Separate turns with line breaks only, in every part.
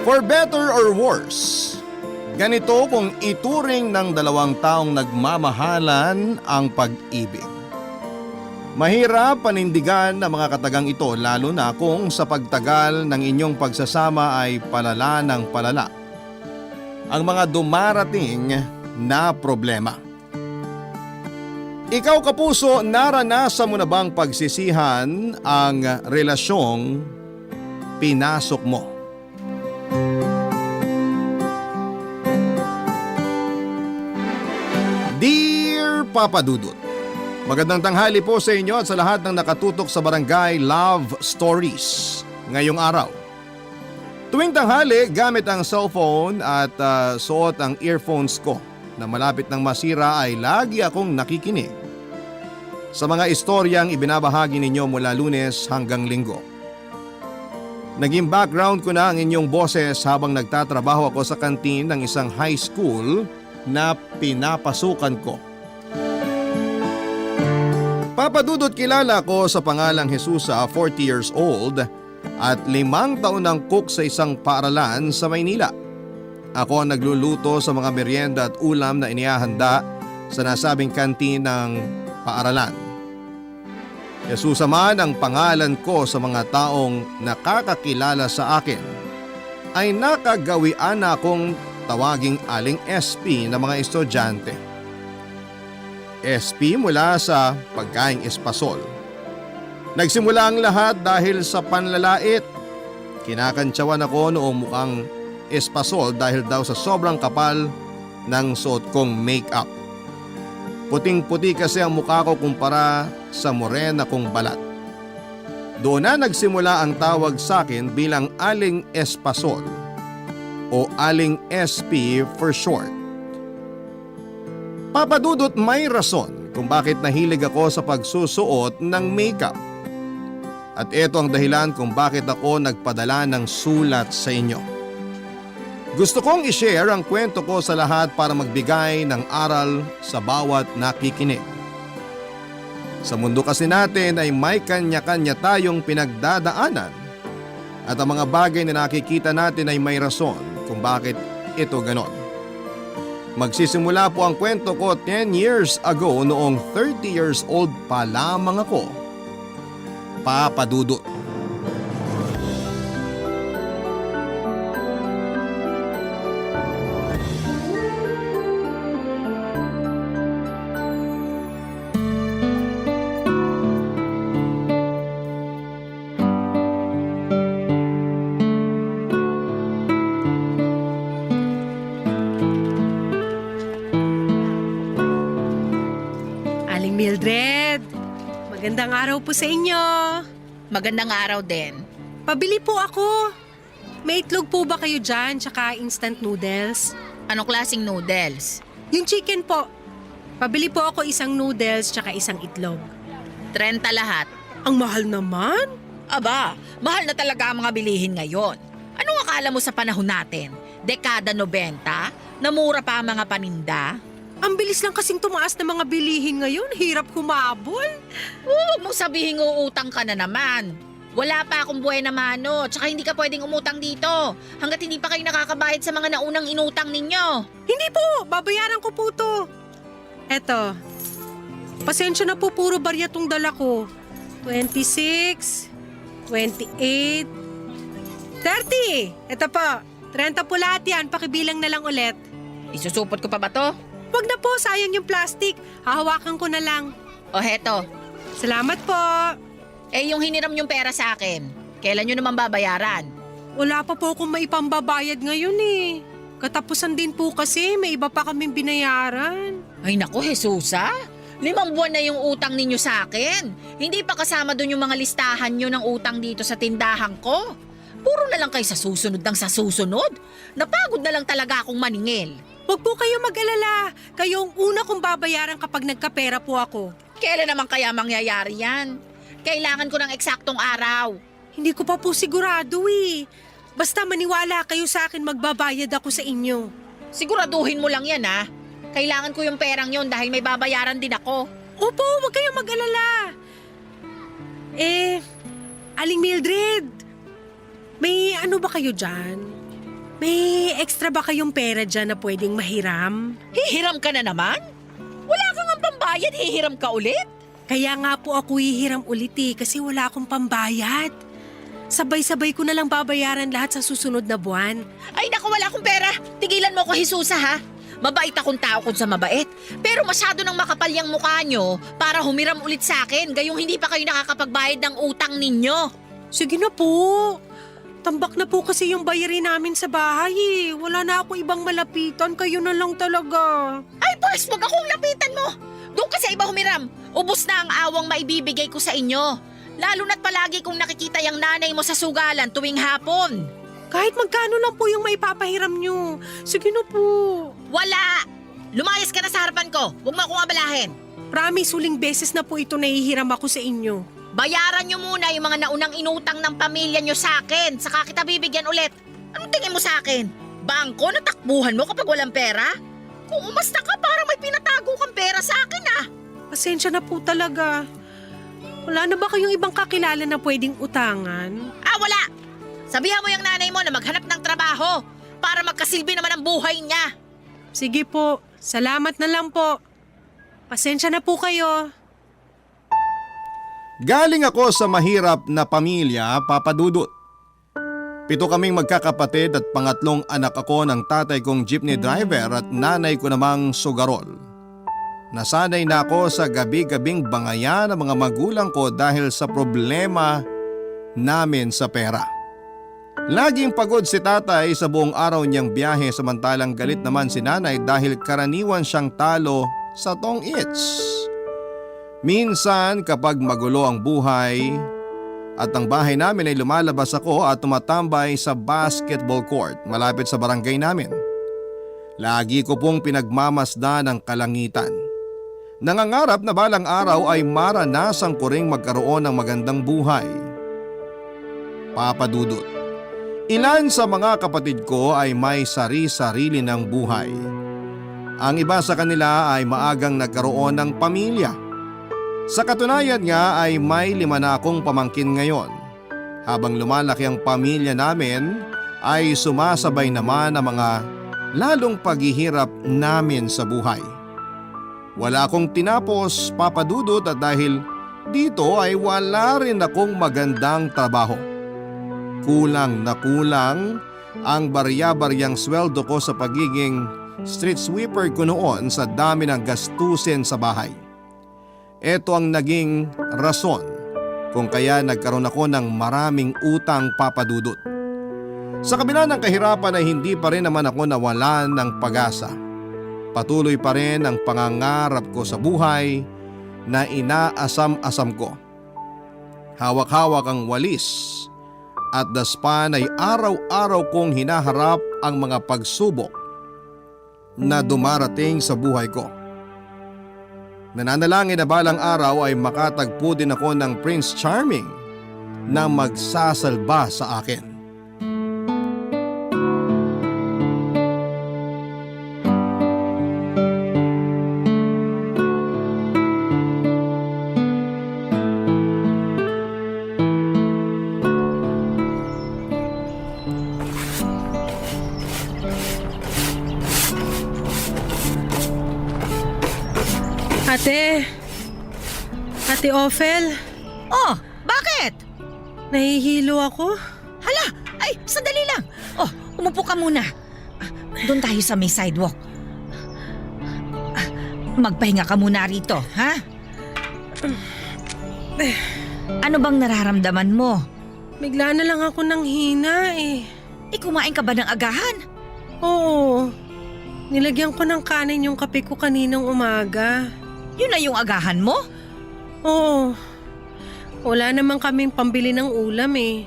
For better or worse, ganito kung ituring ng dalawang taong nagmamahalan ang pag-ibig. Mahirap panindigan ang mga katagang ito lalo na kung sa pagtagal ng inyong pagsasama ay palala ng palala ang mga dumarating na problema. Ikaw kapuso, naranasan mo na bang pagsisihan ang relasyong pinasok mo? Dear Papa Dudut, magandang tanghali po sa inyo at sa lahat ng nakatutok sa Barangay Love Stories ngayong araw. Tuwing tanghali, gamit ang cellphone at suot ang earphones ko na malapit ng masira ay lagi akong nakikinig sa mga istoryang ibinabahagi ninyo mula Lunes hanggang Linggo. Naging background ko na ang inyong boses habang nagtatrabaho ako sa kantin ng isang high school na pinapasukan ko. Papadudot, kilala ko sa pangalang Jesusa, 40 years old at 5 taon ng cook sa isang paaralan sa Maynila. Ako ang nagluluto sa mga merienda at ulam na inihahanda sa nasabing kantin ng paaralan. Jesusa man ang pangalan ko sa mga taong nakakakilala sa akin ay nakagawian na akong tawaging Aling SP na mga estudyante. SP mula sa pagkaing espasol. Nagsimula ang lahat dahil sa panlalait. Kinakantsawan ako noong mukhang espasol dahil daw sa sobrang kapal ng suot kong make-up. Puting-puti kasi ang mukha ko kumpara sa morena kong balat. Doon na nagsimula ang tawag sa akin bilang Aling Espasol o Aling SP for short. Papadudot, may rason kung bakit nahilig ako sa pagsusuot ng makeup. At ito ang dahilan kung bakit ako nagpadala ng sulat sa inyo. Gusto kong i-share ang kwento ko sa lahat para magbigay ng aral sa bawat nakikinig. Sa mundo kasi natin ay may kanya-kanya tayong pinagdadaanan at ang mga bagay na nakikita natin ay may rason kung bakit ito ganon. Magsisimula po ang kwento ko 10 years ago noong 30 years old pa lamang ako. Papadudot.
Mildred, magandang araw po sa inyo.
Magandang araw din.
Pabili po ako. May itlog po ba kayo dyan, tsaka instant noodles?
Anong klaseng noodles?
Yung chicken po. Pabili po ako isang noodles, tsaka isang itlog.
30 lahat.
Ang mahal naman.
Aba, mahal na talaga ang mga bilihin ngayon. Anong akala mo sa panahon natin? Dekada 90? Namura pa ang mga paninda?
Ang bilis lang kasing tumaas ng mga bilihin ngayon. Hirap humabol.
Huwag mong sabihin uutang ka na naman. Wala pa akong buhay na mano, tsaka hindi ka pwedeng umutang dito hanggat hindi pa kayo nakakabayad sa mga naunang inutang ninyo.
Hindi po, babayaran ko po to. Eto, pasensya na po, puro barya tong dala ko. 26, 28, 30. Eto po, 30 po lahat yan, pakibilang na lang ulit.
Isusupot ko pa ba to?
Wag na po, sayang yung plastic. Hahawakan ko na lang.
O heto,
Salamat po.
yung hiniram yung pera sa akin, kailan nyo naman babayaran?
Wala pa po akong maipambabayad ngayon eh. Katapusan din po kasi, may iba pa kaming binayaran.
Ay naku, Jesusa! 5 buwan na yung utang ninyo sa akin. Hindi pa kasama doon yung mga listahan nyo ng utang dito sa tindahan ko. Puro na lang kayo sa susunod ng sa susunod. Napagod na lang talaga akong maningil.
Huwag po kayo mag-alala. Kayo ang una kong babayaran kapag nagkapera po ako.
Kailan naman kaya mangyayari yan? Kailangan ko ng eksaktong araw.
Hindi ko pa po sigurado eh. Basta maniwala kayo sa akin, magbabayad ako sa inyo.
Siguraduhin mo lang yan ha. Kailangan ko yung perang yon dahil may babayaran din ako.
Opo, huwag kayong mag-alala. Aling Mildred, may ano ba kayo dyan? May extra ba kayong pera dyan na pwedeng mahiram?
Hihiram ka na naman? Wala kang ang pambayad, hihiram ka ulit?
Kaya nga po ako hihiram ulit kasi wala akong pambayad. Sabay-sabay ko na lang babayaran lahat sa susunod na buwan.
Ay naku, wala akong pera. Tigilan mo ko, Jesusa, ha? Mabait akong tao kung sa mabait. Pero masyado nang makapal yung mukha nyo para humiram ulit sa akin, gayong hindi pa kayo nakakapagbayad ng utang ninyo.
Sige na po. Tambak na po kasi yung bayarin namin sa bahay eh. Wala na ako ibang malapitan, kayo na lang talaga.
Ay, pues, wag akong lapitan mo. Doon ka sa iba humiram. Ubus na ang awang maibibigay ko sa inyo. Lalo na't palagi kong nakikita yung nanay mo sa sugalan tuwing hapon.
Kahit magkano lang po yung maipapahiram nyo. Sige na po.
Wala! Lumayas ka na sa harapan ko. Huwag mo akong abalahin.
Promise, huling beses na po ito nahihiram ako sa inyo.
Bayaran nyo muna yung mga naunang inutang ng pamilya nyo sa akin. Saka kita bibigyan ulit. Anong tingin mo sa akin? Bangko na takbuhan mo kapag walang pera? Kung umasta ka, parang may pinatago kang pera sa akin ah.
Pasensya na po talaga. Wala na ba kayong ibang kakilala na pwedeng utangan?
Ah, wala! Sabihan mo yung nanay mo na maghanap ng trabaho para magkasilbi naman ang buhay niya.
Sige po, salamat na lang po. Pasensya na po kayo.
Galing ako sa mahirap na pamilya, Papa Dudut. 7 kaming magkakapatid at pangatlong anak ako ng tatay kong jeepney driver at nanay ko namang sugarol. Nasanay na ako sa gabi-gabing bangayan ng mga magulang ko dahil sa problema namin sa pera. Laging pagod si tatay sa buong araw niyang biyahe samantalang galit naman si nanay dahil karaniwan siyang talo sa tong-its. Minsan kapag magulo ang buhay at ang bahay namin ay lumalabas ako at tumatambay sa basketball court malapit sa barangay namin. Lagi ko pong pinagmamasdan ang kalangitan. Nangangarap na balang araw ay maranasan ko ring magkaroon ng magandang buhay. Papa Dudut, ilan sa mga kapatid ko ay may sari-sarili ng buhay. Ang iba sa kanila ay maagang nagkaroon ng pamilya. Sa katunayan nga ay may 5 na akong pamangkin ngayon. Habang lumalaki ang pamilya namin ay sumasabay naman ang mga lalong paghihirap namin sa buhay. Wala akong tinapos, Papa Dudut, at dahil dito ay wala rin akong magandang trabaho. Kulang na kulang ang barya-baryang sweldo ko sa pagiging street sweeper ko noon sa dami ng gastusin sa bahay. Ito ang naging rason kung kaya nagkaroon ako ng maraming utang, Papa Dudut. Sa kabila ng kahirapan ay hindi pa rin naman ako nawalan ng pag-asa. Patuloy pa rin ang pangangarap ko sa buhay na inaasam-asam ko. Hawak-hawak ang walis at daspan ay araw-araw kong hinaharap ang mga pagsubok na dumarating sa buhay ko. Nananalangin na balang araw ay makatagpo din ako ng Prince Charming na magsasalba sa akin.
Ate Ophel,
Oh, bakit?
nahihilo ako.
Hala, ay, sandali lang. Oh, umupo ka muna. Doon tayo sa may sidewalk. Magpahinga ka muna rito, ha? Ano bang nararamdaman mo?
Bigla na lang ako nang hina eh.
Kumain ka ba ng agahan?
Oo, nilagyan ko ng kanin yung kape ko kaninang umaga.
Yun na yung agahan mo?
Oo, wala naman kaming pambili ng ulam eh.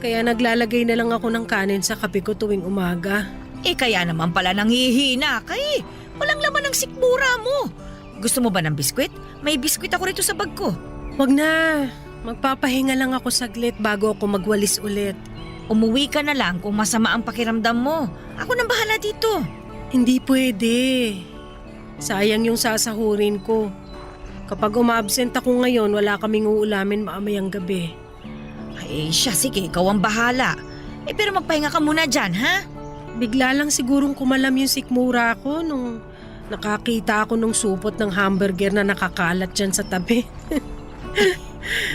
Kaya naglalagay na lang ako ng kanin sa kape ko tuwing umaga.
Kaya naman pala nanghihina ka eh. Walang laman ng sikmura mo. Gusto mo ba ng biskwit? May biskwit ako rito sa bag ko.
Wag na, magpapahinga lang ako saglit bago ako magwalis ulit.
Umuwi ka na lang kung masama ang pakiramdam mo. Ako nang bahala dito.
Hindi pwede. Sayang yung sasahurin ko. Kapag umabsent ako ngayon, wala kaming uulamin maamayang gabi.
Ay siya, sige, ikaw ang bahala. Pero magpahinga ka muna dyan, ha?
Bigla lang sigurong kumalam yung sikmura ko nung nakakita ako nung supot ng hamburger na nakakalat dyan sa tabi.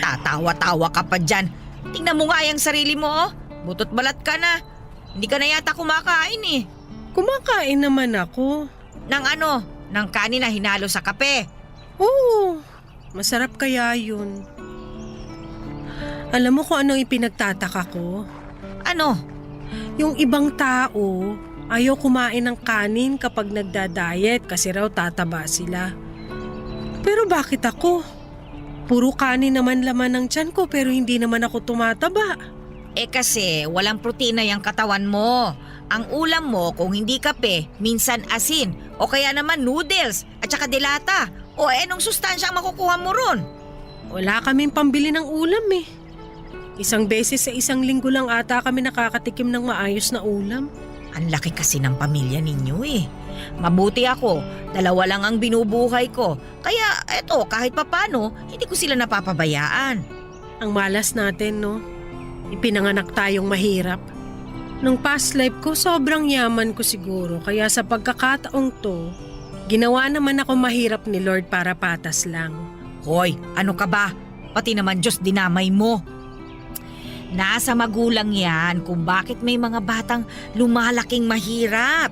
Tatawa-tawa ka pa dyan. Tingnan mo nga yung sarili mo, oh. Butot balat ka na. Hindi ka na yata kumakain eh.
Kumakain naman ako.
Nang ano? Nang kanin na hinalo sa kape.
Oo, masarap kaya yun. Alam mo kung anong ipinagtataka ko?
Ano?
Yung ibang tao, ayaw kumain ng kanin kapag nagda-diet kasi raw tataba sila. Pero bakit ako? Puro kanin naman laman ng tiyan ko pero hindi naman ako tumataba.
Kasi walang protina yung katawan mo. Ang ulam mo kung hindi kape, minsan asin o kaya naman noodles at saka delata. O anong sustansya ang makukuha mo ron?
Wala kaming pambili ng ulam eh. Isang beses sa isang linggo lang ata kami nakakatikim ng maayos na ulam.
Ang laki kasi ng pamilya ninyo eh. Mabuti ako, 2 lang ang binubuhay ko. Kaya eto, kahit papano, hindi ko sila napapabayaan.
Ang malas natin, no? Ipinanganak tayong mahirap. Nung past life ko, sobrang yaman ko siguro. Kaya sa pagkakataong to, ginawa naman ako mahirap ni Lord para patas lang.
Hoy, ano ka ba? Pati naman Diyos dinamay mo. Nasa magulang yan kung bakit may mga batang lumalaking mahirap.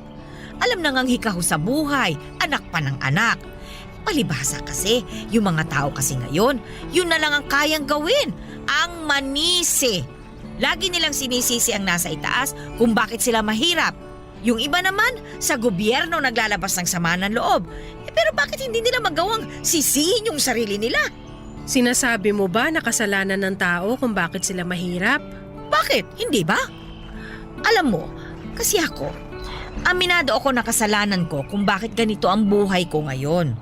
Alam na ngang hikaho sa buhay, anak pa ng anak. Palibhasa kasi, yung mga tao kasi ngayon, yun na lang ang kayang gawin, ang manisi. Lagi nilang sinisisi ang nasa itaas kung bakit sila mahirap. Yung iba naman, sa gobyerno naglalabas ng sama ng loob. Pero bakit hindi nila magawang sisihin yung sarili nila?
Sinasabi mo ba na kasalanan ng tao kung bakit sila mahirap?
Bakit? Hindi ba? Alam mo, kasi ako, aminado ako na kasalanan ko kung bakit ganito ang buhay ko ngayon.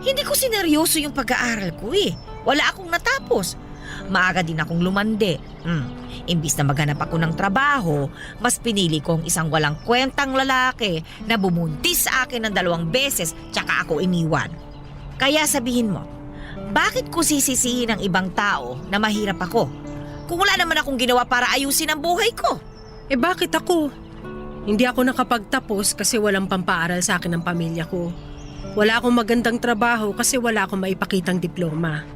Hindi ko sineryoso yung pag-aaral ko eh. Wala akong natapos. Maaga din akong lumande. Imbis na maghanap ako ng trabaho, mas pinili kong isang walang kwentang lalaki na bumuntis sa akin ng 2 beses tsaka ako iniwan. Kaya sabihin mo, bakit ko sisisihin ng ibang tao na mahirap ako? Kung wala naman akong ginawa para ayusin ang buhay ko.
Bakit ako? Hindi ako nakapagtapos kasi walang pampaaral sa akin ng pamilya ko. Wala akong magandang trabaho kasi wala akong maipakitang diploma.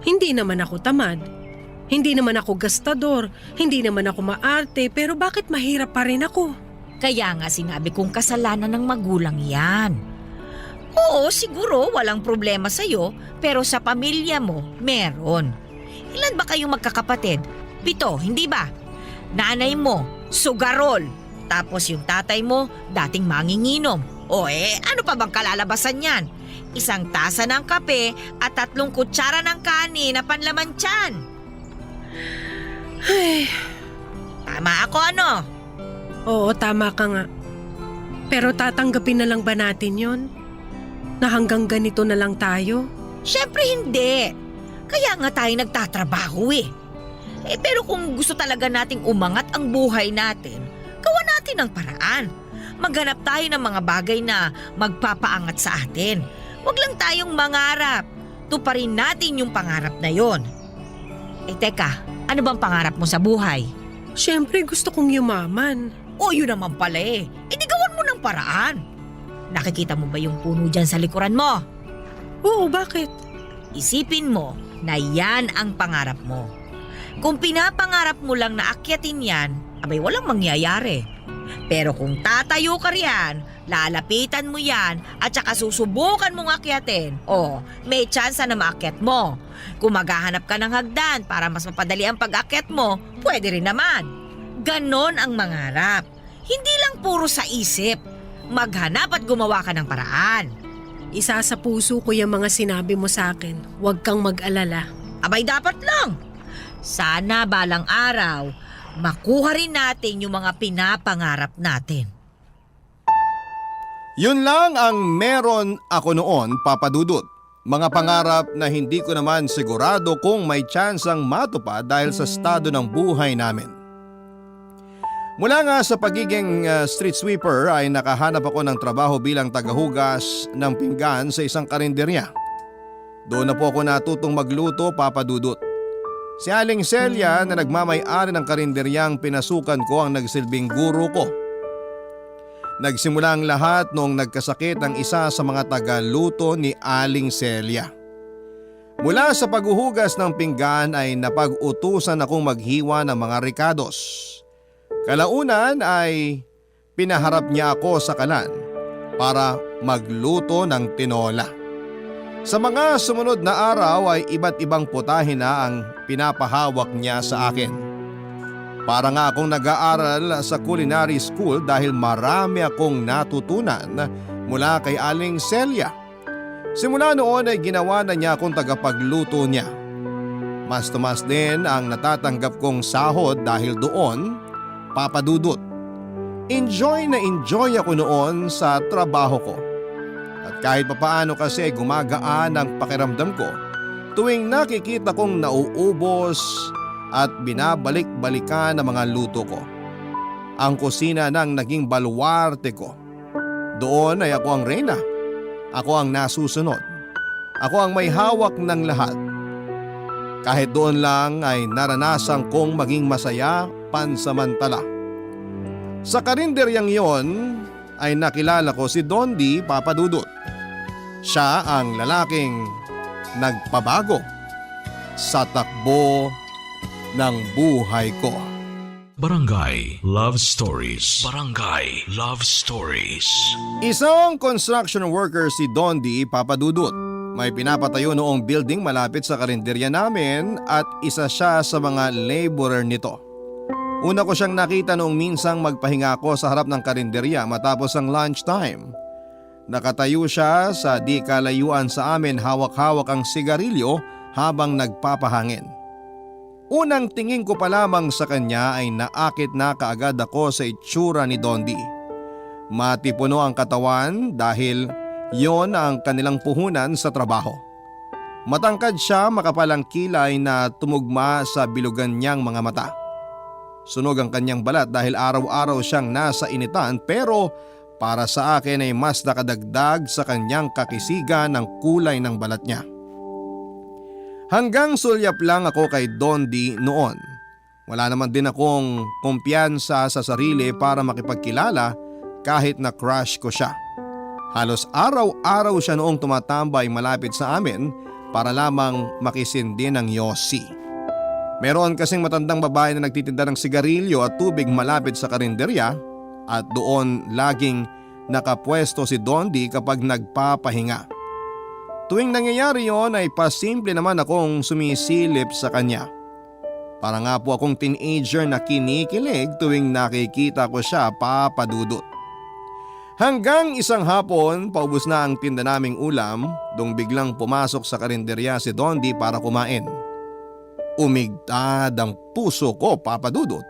Hindi naman ako tamad. Hindi naman ako gastador. Hindi naman ako maarte, pero bakit mahirap pa rin ako?
Kaya nga sinabi kong kasalanan ng magulang yan. Oo, siguro walang problema sa'yo, pero sa pamilya mo, meron. Ilan ba kayong magkakapatid? 7, hindi ba? Nanay mo, sugarol. Tapos yung tatay mo, dating manginginom. Ano pa bang kalalabasan yan? 1 tasa ng kape at 3 kutsara ng kanin na panlaman tiyan.
Ay,
Tama ako ano?
oo, tama ka nga. Pero tatanggapin na lang ba natin yon? Na hanggang ganito na lang tayo?
Siyempre hindi. Kaya nga tayo nagtatrabaho eh. Pero kung gusto talaga nating umangat ang buhay natin, gawa natin ang paraan. Maghanap tayo ng mga bagay na magpapaangat sa atin. Huwag lang tayong mangarap. Tuparin natin yung pangarap na yon. Teka, ano bang pangarap mo sa buhay?
Siyempre gusto kong yumaman.
Yun naman pala eh. Di gawan mo ng paraan. Nakikita mo ba yung puno dyan sa likuran mo?
Oo, bakit?
Isipin mo na yan ang pangarap mo. Kung pinapangarap mo lang na akyatin yan, abay walang mangyayari. Pero kung tatayo ka riyan, lalapitan mo yan at saka susubukan mong akyatin, may tsansa na maakyat mo. Kung maghahanap ka ng hagdan para mas mapadali ang pag-akyat mo, pwede rin naman. Ganon ang mangarap. Hindi lang puro sa isip. Maghanap at gumawa ka ng paraan.
Isa sa puso ko yung mga sinabi mo sa akin. Huwag kang mag-alala.
Abay dapat lang. Sana balang araw, makuha rin natin yung mga pinapangarap natin.
Yun lang ang meron ako noon, Papa Dudut. Mga pangarap na hindi ko naman sigurado kung may tsansang matupad dahil sa estado ng buhay namin. Mula nga sa pagiging street sweeper ay nakahanap ako ng trabaho bilang tagahugas ng pinggan sa isang karinderya. Doon na po ako natutong magluto, Papa Dudut. Si Aling Celia na nagmamay-ari ng karinderyang pinasukan ko ang nagsilbing guro ko. Nagsimula ang lahat noong nagkasakit ang isa sa mga tagaluto ni Aling Celia. Mula sa paghuhugas ng pinggan ay napag-utusan akong maghiwa ng mga ricados. Kalaunan ay pinaharap niya ako sa kalan para magluto ng tinola. Sa mga sumunod na araw ay iba't ibang putahe na ang pinapahawak niya sa akin. Para nga akong nag-aaral sa culinary school dahil marami akong natutunan mula kay Aling Celia. Simula noon ay ginawa na niya akong tagapagluto niya. Mas tumas din ang natatanggap kong sahod dahil doon, Papa Dudut. Enjoy na enjoy ako noon sa trabaho ko. At kahit papaano kasi gumagaan ang pakiramdam ko tuwing nakikita kong nauubos at binabalik-balikan ang mga luto ko. Ang kusina nang naging baluarte ko. Doon ay ako ang reyna. Ako ang nasusunod. Ako ang may hawak ng lahat. Kahit doon lang ay naranasan kong maging masaya pansamantala. Sa karinderyang yon ay nakilala ko si Dondi Papa Dudut. Siya ang lalaking nagpabago sa takbo ng buhay ko.
Barangay Love Stories. Barangay Love Stories.
Isang construction worker si Dondi Papa Dudut. May pinapatayo noong building malapit sa karinderya namin at isa siya sa mga laborer nito. Una ko siyang nakita noong minsang magpahinga ako sa harap ng karinderya matapos ang lunchtime. Nakatayo siya sa di kalayuan sa amin, hawak-hawak ang sigarilyo habang nagpapahangin. Unang tingin ko pa lamang sa kanya ay naakit na kaagad ako sa itsura ni Dondi. Matipuno ang katawan dahil yon ang kanilang puhunan sa trabaho. Matangkad siya, makapalang kilay na tumugma sa bilugan niyang mga mata. Sunog ang kanyang balat dahil araw-araw siyang nasa initan, pero para sa akin ay mas nakadagdag sa kanyang kakisigan ng kulay ng balat niya. Hanggang sulyap lang ako kay Dondi noon. Wala naman din akong kumpiyansa sa sarili para makipagkilala kahit na crush ko siya. Halos araw-araw siya noong tumatambay malapit sa amin para lamang makisindi ng yosi. Meron kasing matandang babae na nagtitinda ng sigarilyo at tubig malapit sa karinderya at doon laging nakapwesto si Dondi kapag nagpapahinga. Tuwing nangyayari yon ay pasimple naman akong sumisilip sa kanya. Para nga po akong teenager na kinikilig tuwing nakikita ko siya, Papa Dudut. Hanggang isang hapon, paubos na ang tinda naming ulam, dong biglang pumasok sa karinderya si Dondi para kumain. Umigtad ang puso ko, Papa Dudut,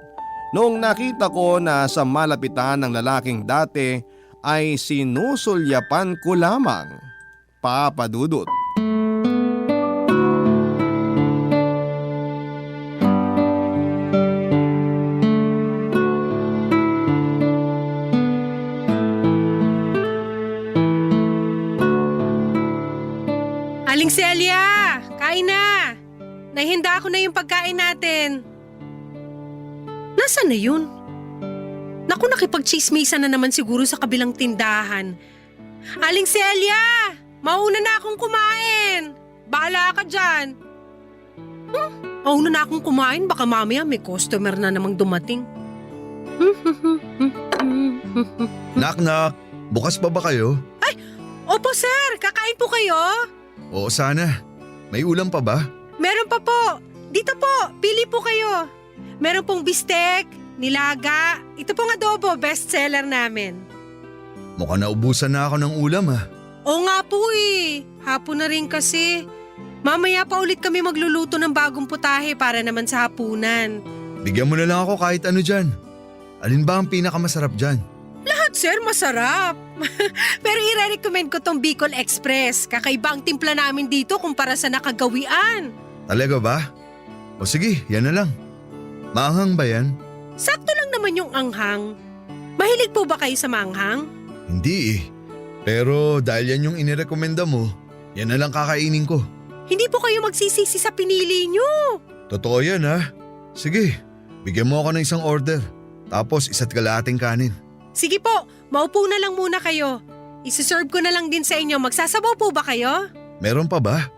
noong nakita ko na sa malapitan ng lalaking dati ay sinusulyapan ko lamang, Papa Dudut.
Aling Celia, kain na! Nahihanda ko na yung pagkain natin. Nasaan na yun? Naku, nakipagchismisan na naman siguro sa kabilang tindahan. Aling Celia! Mauna na akong kumain! Bahala ka dyan! Mauna na akong kumain, baka mamaya may customer na namang dumating.
Knock-knock, bukas pa ba kayo?
Opo sir, kakain po kayo?
Oo sana. May ulam pa ba?
Meron pa po. Dito po, pili po kayo. Meron pong bistek, nilaga, ito pong adobo, bestseller namin.
Mukhang naubusan na ako ng ulam ah.
Oo nga po eh, hapon na rin kasi. Mamaya pa ulit kami magluluto ng bagong putahe para naman sa hapunan.
Bigyan mo na lang ako kahit ano dyan. Alin ba ang pinakamasarap dyan?
Lahat sir, masarap. Pero i-recommend ko tong Bicol Express. Kakaiba ang timpla namin dito kumpara sa nakagawian.
Talaga ba? O sige, yan na lang. Maanghang ba yan?
Sakto lang naman yung anghang. Mahilig po ba kayo sa maanghang?
Hindi eh. Pero dahil yan yung inirekomenda mo, yan na lang kakainin ko.
Hindi po kayo magsisisi sa pinili nyo.
Totoo yan ha. Sige, bigyan mo ako ng isang order. Tapos isa't kalahating kanin.
Sige po, maupo na lang muna kayo. Isi-serve ko na lang din sa inyo. Magsasabaw po ba kayo?
Meron pa ba?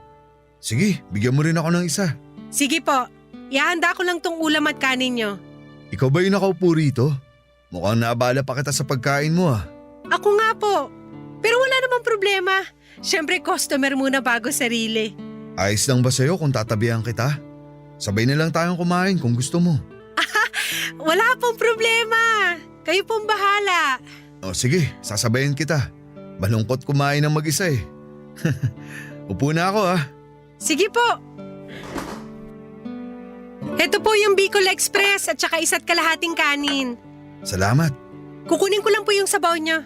Sige, bigyan mo rin ako ng isa.
Sige po, ihanda ko lang tong ulam at kanin nyo.
Ikaw ba yung nakaupo rito? Mukhang naabala pa kita sa pagkain mo ah.
Ako nga po. Pero wala namang problema. Siyempre customer muna bago sarili.
Ayos lang ba sa'yo kung tatabihan kita? Sabay na lang tayong kumain kung gusto mo.
Wala pong problema. Kayo pong bahala.
O sige, sasabayan kita. Malungkot kumain ng mag-isa eh. Upo na ako ah.
Sige po. Ito po yung Bicol Express at saka isa't kalahating kanin.
Salamat.
Kukunin ko lang po yung sabaw niya.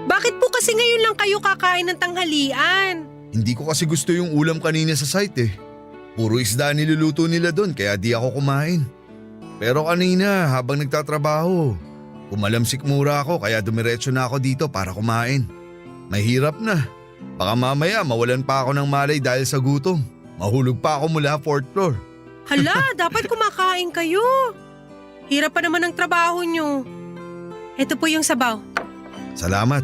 Bakit po kasi ngayon lang kayo kakain ng tanghalian?
Hindi ko kasi gusto yung ulam kanina sa site eh. Puro isda niluluto nila doon kaya di ako kumain. Pero kanina habang nagtatrabaho, kumalamsik mura ako kaya dumiretso na ako dito para kumain. Mahirap na. Baka mamaya mawalan pa ako ng malay dahil sa gutom. Mahulog pa ako mula 4th floor.
Hala, dapat kumakain kayo. Hirap pa naman ang trabaho nyo. Ito po yung sabaw.
Salamat.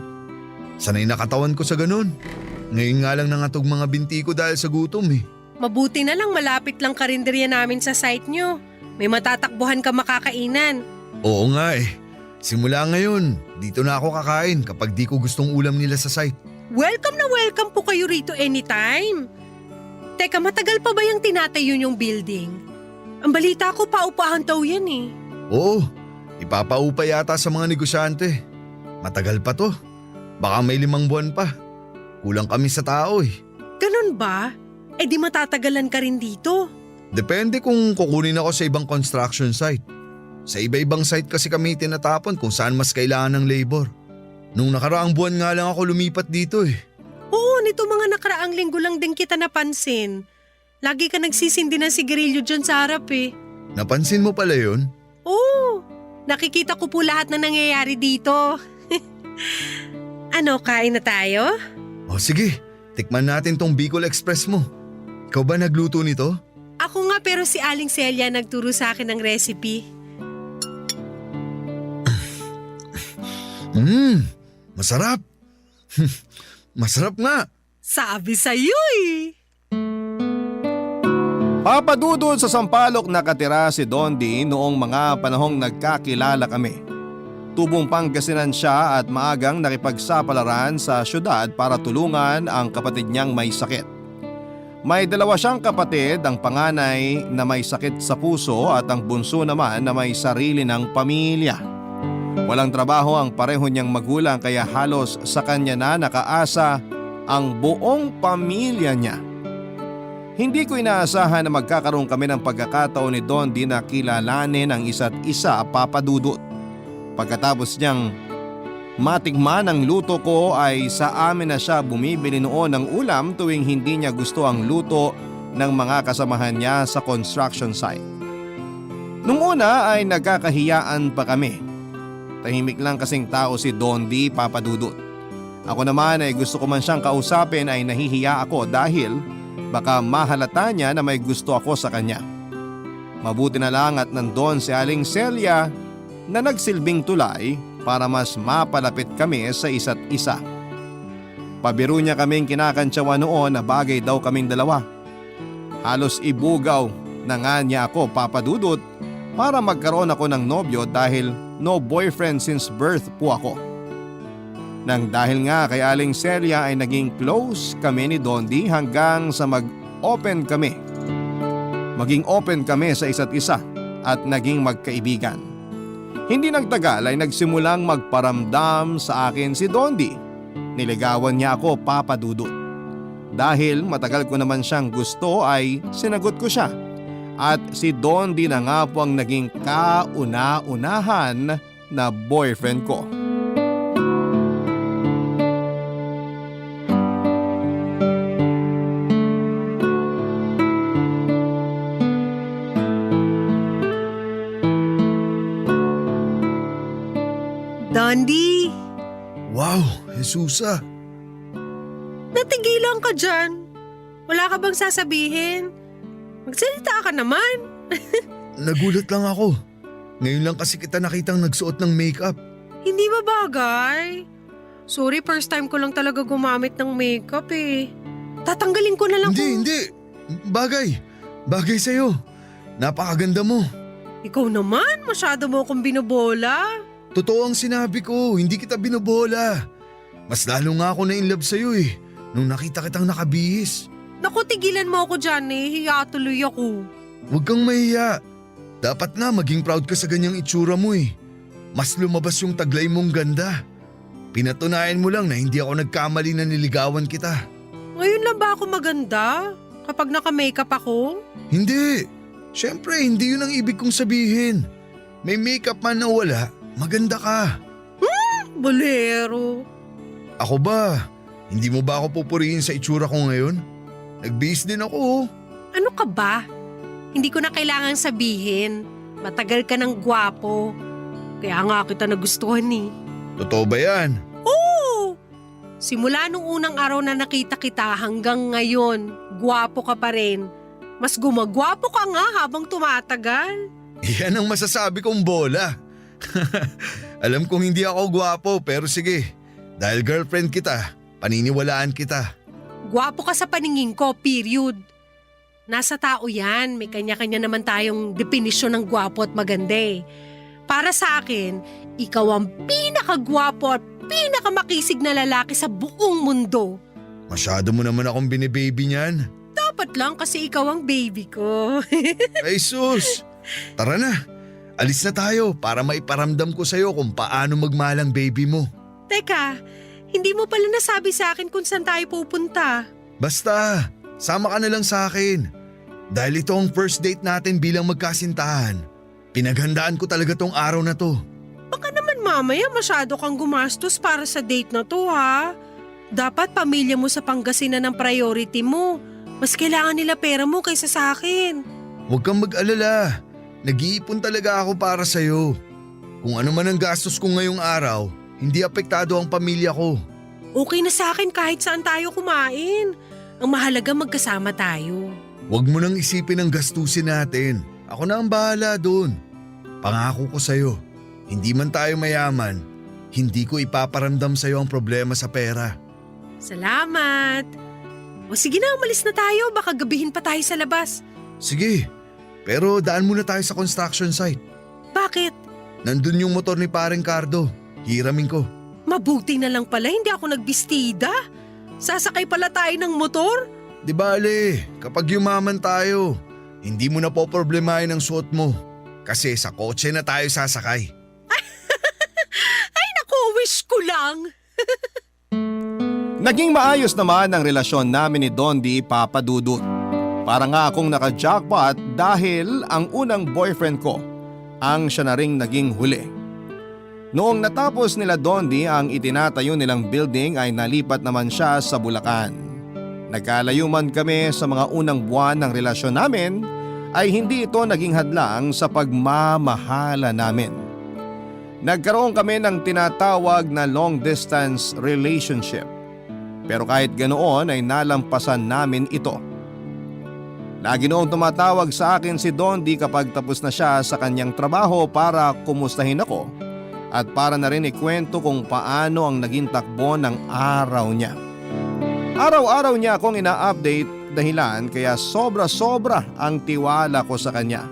Sanay na katawan ko sa ganun. Ngayon nga lang nangatog mga binti ko dahil sa gutom eh.
Mabuti na lang malapit lang karinderya namin sa site nyo. May matatakbuhan ka makakainan.
Oo nga eh. Simula ngayon, dito na ako kakain kapag di ko gustong ulam nila sa site.
Welcome na welcome po kayo rito anytime. Teka, matagal pa ba yung tinatayo yung building? Ang balita ko paupahan daw yan eh.
Oo, ipapaupa yata sa mga negosyante. Matagal pa to. Baka may 5 buwan pa. Kulang kami sa tao eh.
Ganun ba? Eh di matatagalan ka rin dito.
Depende kung kukunin ako sa ibang construction site. Sa iba-ibang site kasi kami tinatapon kung saan mas kailangan ng labor. Nung nakaraang buwan nga lang ako lumipat dito eh.
Oo, nito mga nakaraang linggo lang din kita napansin. Lagi ka nagsisindi ng sigarilyo dyan sa harap eh.
Napansin mo pala yun?
Oo, nakikita ko po lahat na nangyayari dito. Ano, kain na tayo?
O sige, tikman natin tong Bicol Express mo. Ikaw ba nagluto nito?
Ako nga pero si Aling Celia nagturo sa akin ng recipe.
Masarap. Masarap nga.
Sabi sa'yo eh.
Papadudod sa Sampaloc nakatira si Dondi noong mga panahong nagkakilala kami. Tubong Pangasinan siya at maagang nakipagsapalaran sa syudad para tulungan ang kapatid niyang may sakit. May 2 siyang kapatid, ang panganay na may sakit sa puso at ang bunso naman na may sarili ng pamilya. Walang trabaho ang pareho niyang magulang kaya halos sa kanya na nakaasa ang buong pamilya niya. Hindi ko inaasahan na magkakaroon kami ng pagkakataon ni Dondi na kilalanin ang isa't isa, papadudot. Pagkatapos niyang matikman ang luto ko ay sa amin na siya bumibili noon ng ulam tuwing hindi niya gusto ang luto ng mga kasamahan niya sa construction site. Nung una ay nagkakahiyaan pa kami. Tahimik lang kasing tao si Dondi, papadudot. Ako naman ay gusto ko man siyang kausapin ay nahihiya ako dahil baka mahalata niya na may gusto ako sa kanya. Mabuti na lang at nandun si Aling Celia na nagsilbing tulay para mas mapalapit kami sa isa't isa. Pabiro niya kaming kinakantsawan noon na bagay daw kaming dalawa. Halos ibugaw na nga niya ako, papadudot, para magkaroon ako ng nobyo dahil no boyfriend since birth po ako. Nang dahil nga kay Aling Celia ay naging close kami ni Dondi hanggang sa mag-open kami. Maging open kami sa isa't isa at naging magkaibigan. Hindi nagtagal ay nagsimulang magparamdam sa akin si Dondi. Niligawan niya ako, papadudot. Dahil matagal ko naman siyang gusto ay sinagot ko siya. At si Dondi na nga po ang naging kauna-unahan na boyfriend ko.
Dondi,
Wow, Jesusa.
natigilan ka dyan. Wala ka bang sasabihin? Magsalita ka naman.
Nagulat lang ako. Ngayon lang kasi kita nakitang nagsuot ng makeup.
Hindi ba bagay? Sorry, first time ko lang talaga gumamit ng makeup eh. Tatanggalin ko na lang
Hindi. Bagay. Bagay sa'yo. Napakaganda mo.
Ikaw naman, masyado mo akong binobola.
Totoo ang sinabi ko, hindi kita binobola. Mas lalo nga ako na-inlove sa'yo eh, nung nakita kitang nakabihis.
Naku, tigilan mo ako dyan eh. Hiya tuloy ako.
Huwag kang mahiya. Dapat na maging proud ka sa ganyang itsura mo eh. Mas lumabas yung taglay mong ganda. Pinatunayan mo lang na hindi ako nagkamali na niligawan kita.
Ngayon lang ba ako maganda? Kapag naka-makeup ako?
Hindi. Siyempre, hindi yun ang ibig kong sabihin. May makeup man na wala, maganda ka.
Bolero.
Ako ba? Hindi mo ba ako pupurihin sa itsura ko ngayon? Nagbihis din ako oh.
Ano ka ba? Hindi ko na kailangang sabihin. Matagal ka ng gwapo. Kaya nga kita nagustuhan eh.
Totoo ba yan?
Oo! Simula nung unang araw na nakita kita hanggang ngayon, gwapo ka pa rin. Mas gumagwapo ka nga habang tumatagal.
Yan ang masasabi kong bola. Alam kong hindi ako gwapo pero sige. Dahil girlfriend kita, paniniwalaan kita.
Gwapo ka sa paningin ko, period. Nasa tao yan, may kanya-kanya naman tayong definisyon ng gwapo at maganda eh. Para sa akin, ikaw ang pinakagwapo at pinakamakisig na lalaki sa buong mundo.
Masyado mo naman akong binibaby niyan.
Dapat lang kasi ikaw ang baby ko.
Ay sus! Tara na, alis na tayo para maiparamdam ko sa'yo kung paano magmalang baby mo.
Teka, hindi mo pala nasabi sa akin kung saan tayo pupunta.
Basta, sama ka na lang sa akin. Dahil ito ang first date natin bilang magkasintahan. Pinaghandaan ko talaga tong araw na to.
Baka naman mamaya masyado kang gumastos para sa date na to ha. Dapat pamilya mo sa Pangasinan ang priority mo. Mas kailangan nila pera mo kaysa sa akin.
Huwag kang mag-alala. Nag-iipon talaga ako para sa'yo. Kung ano man ang gastos ko ngayong araw, hindi apektado ang pamilya ko.
Okay na sa akin kahit saan tayo kumain. Ang mahalaga magkasama tayo.
Huwag mo nang isipin ang gastusin natin. Ako na ang bahala doon. Pangako ko sa'yo, hindi man tayo mayaman, hindi ko ipaparamdam sa'yo ang problema sa pera.
Salamat. O sige na, umalis na tayo. Baka gabihin pa tayo sa labas.
Sige, pero daan muna tayo sa construction site.
Bakit?
Nandun yung motor ni Pareng Cardo. Hiramin ko.
Mabuti na lang pala hindi ako nagbistida. Sasakay pala tayo ng motor.
Di bale, kapag yumaman tayo, hindi mo na po problemahin ang suot mo. Kasi sa kotse na tayo sasakay.
Ay naku, wish ko lang.
Naging maayos naman ang relasyon namin ni Dondi Papa Dudut. Para nga akong naka-jackpot dahil ang unang boyfriend ko ang siya na ring naging huli. Noong natapos nila Dondi ang itinatayo nilang building ay nalipat naman siya sa Bulacan. Nagkalayo man kami sa mga unang buwan ng relasyon namin ay hindi ito naging hadlang sa pagmamahala namin. Nagkaroon kami ng tinatawag na long distance relationship. Pero kahit ganoon ay nalampasan namin ito. Lagi noong tumatawag sa akin si Dondi kapag tapos na siya sa kanyang trabaho para kumustahin ako at para na rin ikwento kung paano ang naging takbo ng araw niya. Araw-araw niya akong ina-update dahilan kaya sobra-sobra ang tiwala ko sa kanya.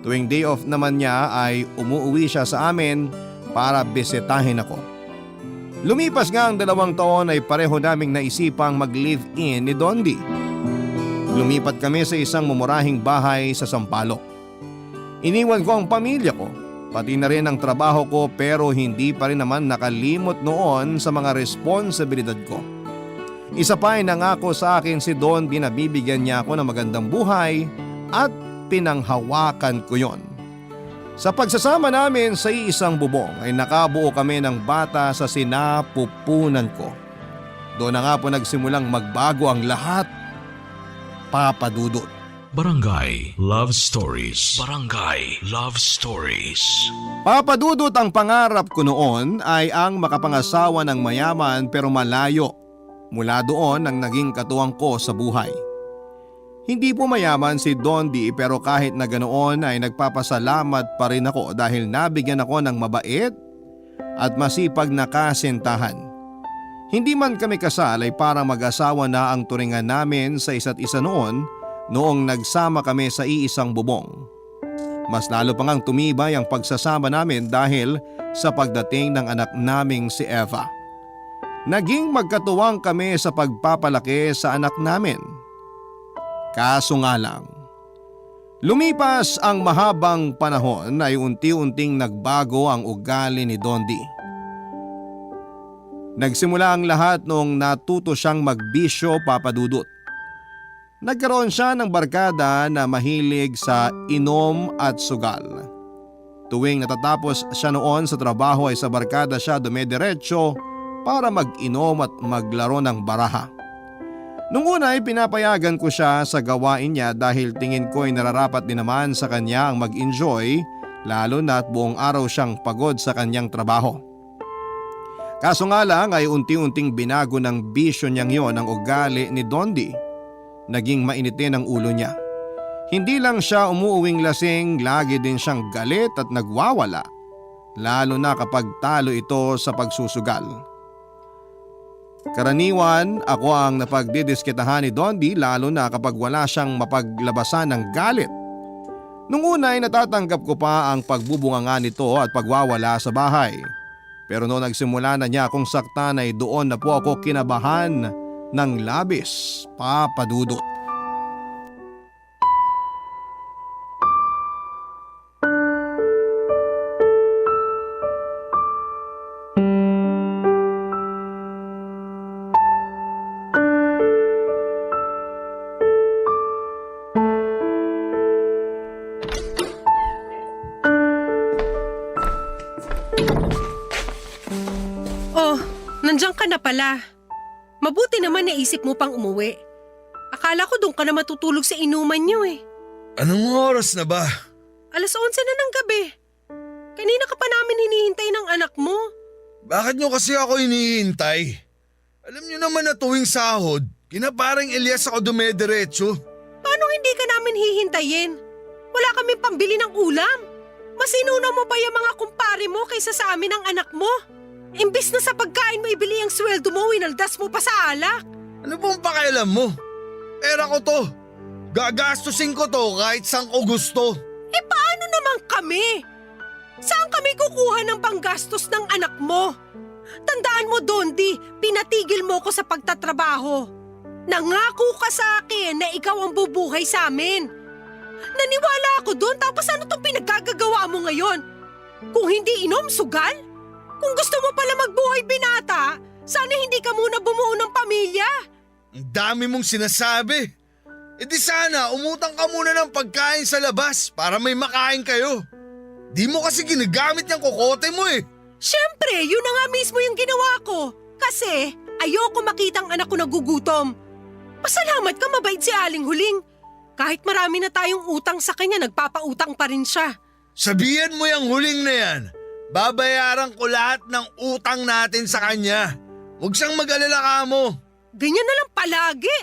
Tuwing day off naman niya ay umuwi siya sa amin para bisitahin ako. Lumipas nga ang 2 taon ay pareho naming naisipang mag-live-in ni Dondi. Lumipat kami sa isang mumurahing bahay sa Sampaloc. Iniwan ko ang pamilya ko, pati na rin ang trabaho ko pero hindi pa rin naman nakalimot noon sa mga responsibilidad ko. Isa pa ay nangako sa akin si Dondi na bibigyan niya ako ng magandang buhay at pinanghawakan ko yon. Sa pagsasama namin sa iisang bubong ay nakabuo kami ng bata sa sinapupunan ko. Doon na nga po nagsimulang magbago ang lahat. Papa Dudut.
Barangay Love Stories. Barangay Love Stories.
Papa Dudut, ang pangarap ko noon ay ang makapangasawa ng mayaman pero malayo. Mula doon ang naging katuwang ko sa buhay. Hindi po mayaman si Dondi pero kahit na ganoon ay nagpapasalamat pa rin ako dahil nabigyan ako ng mabait at masipag na kasintahan. Hindi man kami kasal ay parang mag-asawa na ang turingan namin sa isa't isa noong nagsama kami sa iisang bubong. Mas lalo pa ngang tumibay ang pagsasama namin dahil sa pagdating ng anak naming si Eva. Naging magkatuwang kami sa pagpapalaki sa anak namin. Kaso nga lang, lumipas ang mahabang panahon ay unti-unting nagbago ang ugali ni Dondi. Nagsimula ang lahat noong natuto siyang magbisyo, Papa Dudut. Nagkaroon siya ng barkada na mahilig sa inom at sugal. Tuwing natatapos siya noon sa trabaho ay sa barkada siya dumediretso para mag-inom at maglaro ng baraha. Nung una ay pinapayagan ko siya sa gawain niya dahil tingin ko ay nararapat din naman sa kanya ang mag-enjoy lalo na at buong araw siyang pagod sa kanyang trabaho. Kaso nga lang ay unti-unting binago ng bisyo niyang yon ang ugali ni Dondi. Naging mainitin ang ulo niya. Hindi lang siya umuuwing lasing, lagi din siyang galit at nagwawala. Lalo na kapag talo ito sa pagsusugal. Karaniwan ako ang napagdidiskitahan ni Dondi lalo na kapag wala siyang mapaglabasan ng galit. Nung una ay natatanggap ko pa ang pagbubunganga nito at pagwawala sa bahay. Pero noong nagsimula na niya akong saktan ay doon na po ako kinabahan ng labis, Papa Dudut.
Oh, nandiyan ka na pala. Mabuti naman naisip mo pang umuwi. Akala ko doon ka na matutulog sa inuman niyo eh.
Anong oras na ba?
11:00 na ng gabi. Kanina ka pa namin hinihintay ng anak mo.
Bakit nyo kasi ako hinihintay? Alam nyo naman na tuwing sahod, kina parang Elias ako dumediretso.
Paano hindi ka namin hihintayin? Wala kaming pambili ng ulam. Mas inuna mo pa yung mga kumpare mo kaysa sa amin ang anak mo. Imbis na sa pagkain mo ibili ang sweldo mo, winaldas mo pa sa alak.
Ano pong pakialam mo? Pera ko to. Gagastusin ko to kahit saan ko gusto.
Eh paano naman kami? Saan kami kukuha ng panggastos ng anak mo? Tandaan mo, Dondi, pinatigil mo ko sa pagtatrabaho. Nangako ka sa akin na ikaw ang bubuhay sa amin. Naniwala ako doon tapos ano tong pinaggagawa mo ngayon? Kung hindi inom, sugal? Kung gusto mo pala magbuhay binata, sana hindi ka muna bumuo ng pamilya.
Ang dami mong sinasabi. E di sana umutang ka muna ng pagkain sa labas para may makain kayo. Di mo kasi ginagamit yung kokote mo eh.
Siyempre, yun na nga mismo yung ginawa ko. Kasi ayoko makitang anak ko nagugutom. Pasalamat ka, mabait si Aling Huling. Kahit marami na tayong utang sa kanya, nagpapautang pa rin siya.
Sabihan mo yung huling na yan. Babayaran ko lahat ng utang natin sa kanya. Huwag siyang mag-alala ka mo.
Ganyan na lang palagi.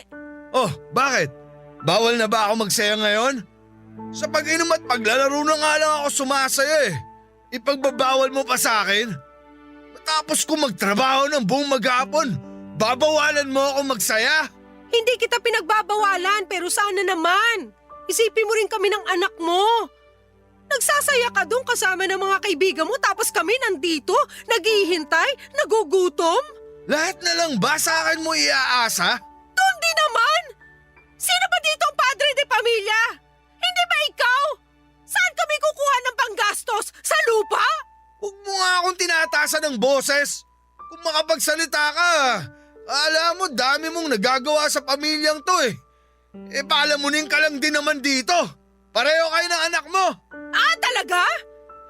Oh, bakit? Bawal na ba ako magsaya ngayon? Sa pag-inom at paglalaro na nga lang ako sumasaya eh. Ipagbabawal mo pa sa akin? Matapos ko magtrabaho ng buong maghapon, babawalan mo ako magsaya?
Hindi kita pinagbabawalan pero sana naman. Isipin mo rin kami ng anak mo. Nagsasaya ka doon kasama ng mga kaibigan mo tapos kami nandito, naghihintay, nagugutom?
Lahat na lang ba sa akin mo iaasa?
Dondi naman! Sino ba dito ang padre de pamilya? Hindi ba ikaw? Saan kami kukuha ng panggastos? Sa lupa?
Huwag mo nga akong tinatasan ng boses. Kung makapagsalita ka, alam mo dami mong nagagawa sa pamilyang to eh. E palamunin ka lang din naman dito. Pareho kayo ng anak mo.
Ah, talaga?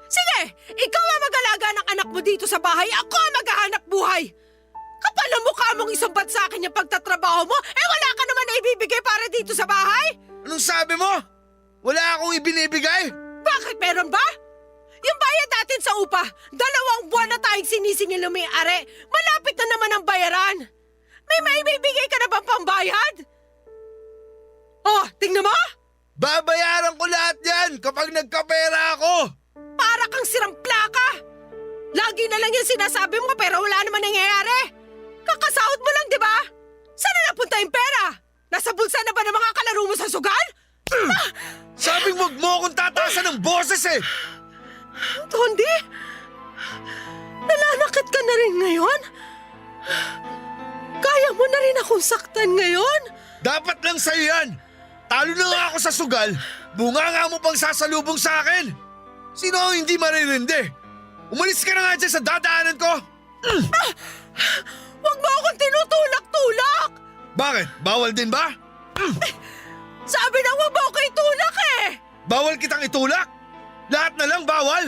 Sige, ikaw ang mag-alaga ng anak mo dito sa bahay, ako ang maghahanap buhay. Kapal ang mukha mong isumbat sa akin yung pagtatrabaho mo, eh wala ka naman na ibibigay para dito sa bahay?
Anong sabi mo? Wala akong ibinibigay?
Bakit meron ba? Yung bayad natin sa upa, 2 buwan na tayong sinisingil ng may-ari. Malapit na naman ang bayaran. May maibibigay ka na bang pambayad? Oh, tingnan mo!
Babayaran ko lahat yan kapag nagkapera ako!
Para kang sirang plaka! Lagi na lang yung sinasabi mo pero wala naman nangyayari. Kakasahod mo lang, di ba? Saan na napunta yung pera? Nasa bulsa na ba ng mga kalaro mo sa sugal?
Sabing wag mo akong tataasan ng boses eh!
Dondi? Nalalakit ka na rin ngayon? Kaya mo na rin akong saktan ngayon?
Dapat lang sa'yo yan! Talo na nga ako sa sugal, bunga nga mo pang sasalubong sa akin! Sino ang hindi maririndi? Umalis ka na nga dyan sa dadaanan ko!
Huwag mo akong tinutulak-tulak!
Bakit? Bawal din ba?
Sabi na huwag mo ako itulak eh!
Bawal kitang itulak? Lahat na lang bawal?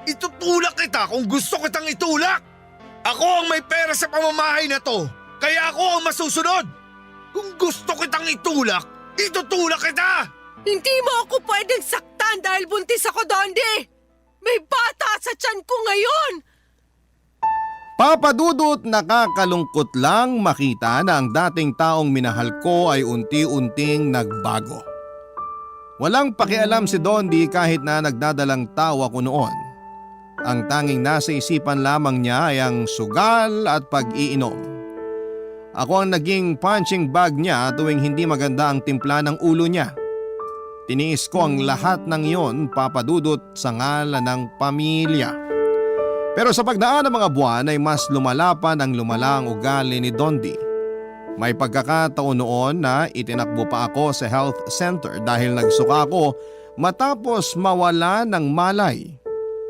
Itutulak kita kung gusto kitang itulak! Ako ang may pera sa pamamahay na to, kaya ako ang masusunod! Kung gusto kitang itulak, itutulak kita!
Hindi mo ako pwedeng saktan dahil buntis ako, Dondi! May bata sa tiyan ko ngayon!
Papa Dudut, nakakalungkot lang makita na ang dating taong minahal ko ay unti-unting nagbago. Walang pakialam si Dondi kahit na nagdadalang tawa ko noon. Ang tanging nasa isipan lamang niya ay ang sugal at pag-iinom. Ako ang naging punching bag niya tuwing hindi maganda ang timpla ng ulo niya. Tiniis ko ang lahat ng iyon, Papa Dudut, sa ngalan ng pamilya. Pero sa pagdaan ng mga buwan ay mas lumala pa ng lumala ang ugali ni Dondi. May pagkakataon noon na itinakbo pa ako sa health center dahil nagsuka ako matapos mawala ng malay.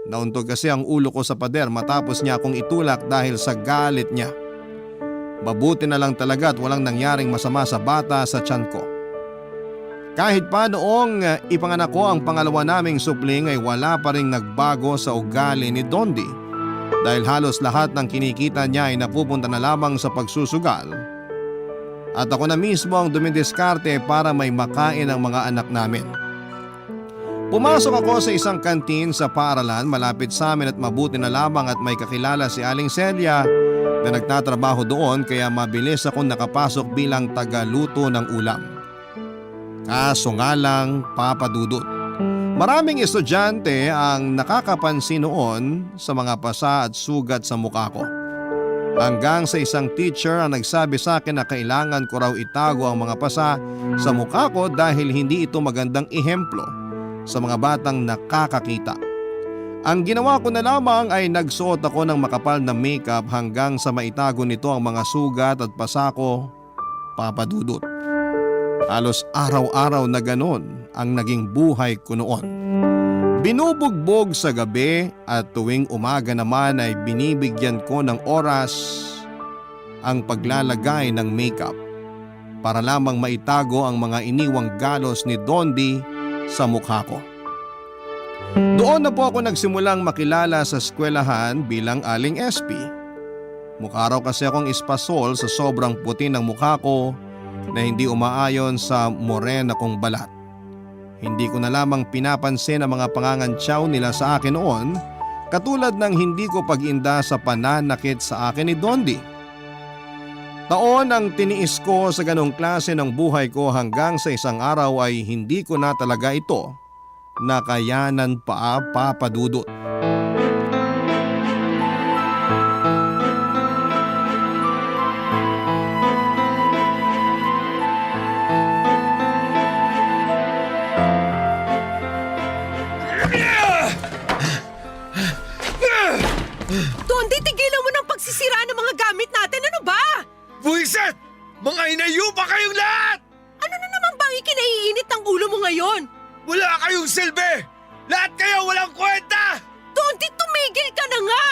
Nauntog kasi ang ulo ko sa pader matapos niya akong itulak dahil sa galit niya. Mabuti na lang talaga at walang nangyaring masama sa bata sa tiyan ko. Kahit pa noong ipanganak ko ang pangalawa naming supling ay wala pa ring nagbago sa ugali ni Dondi. Dahil halos lahat ng kinikita niya ay napupunta na lamang sa pagsusugal. At ako na mismo ang dumidiskarte para may makain ang mga anak namin. Pumasok ako sa isang kantin sa paaralan malapit sa amin at mabuti na lamang at may kakilala si Aling Celia na nagtatrabaho doon kaya mabilis akong nakapasok bilang tagaluto ng ulam. Kaso nga lang, Papa Dudut, maraming estudyante ang nakakapansin noon sa mga pasa at sugat sa mukha ko. Hanggang sa isang teacher ang nagsabi sa akin na kailangan ko raw itago ang mga pasa sa mukha ko dahil hindi ito magandang ehemplo sa mga batang nakakakita. Ang ginawa ko na lamang ay nagsuot ako ng makapal na makeup hanggang sa maitago nito ang mga sugat at pasa ko, Papa Dudut. Halos araw-araw na ganon ang naging buhay ko noon. Binubugbog sa gabi at tuwing umaga naman ay binibigyan ko ng oras ang paglalagay ng makeup para lamang maitago ang mga iniwang galos ni Dondi sa mukha ko. Doon na po ako nagsimulang makilala sa eskwelahan bilang Aling SP. Mukha raw kasi akong espasol sa sobrang puti ng mukha ko na hindi umaayon sa morena kong balat. Hindi ko na lamang pinapansin ang mga pangangantsaw nila sa akin noon, katulad ng hindi ko pag-inda sa pananakit sa akin ni Dondi. Taon ang tiniis ko sa ganong klase ng buhay ko hanggang sa isang araw ay hindi ko na talaga ito nakayanan pa, Papa Dudut.
Dondi, tigilan mo ng pagsisira ng mga gamit natin. Ano ba?
Buisit! Mga inayupa kayong lahat!
Ano na naman bang ikinaiinit ng ulo mo ngayon?
Wala kayong silbi! Lahat kayo walang kwenta!
Dondi, tumigil ka na nga!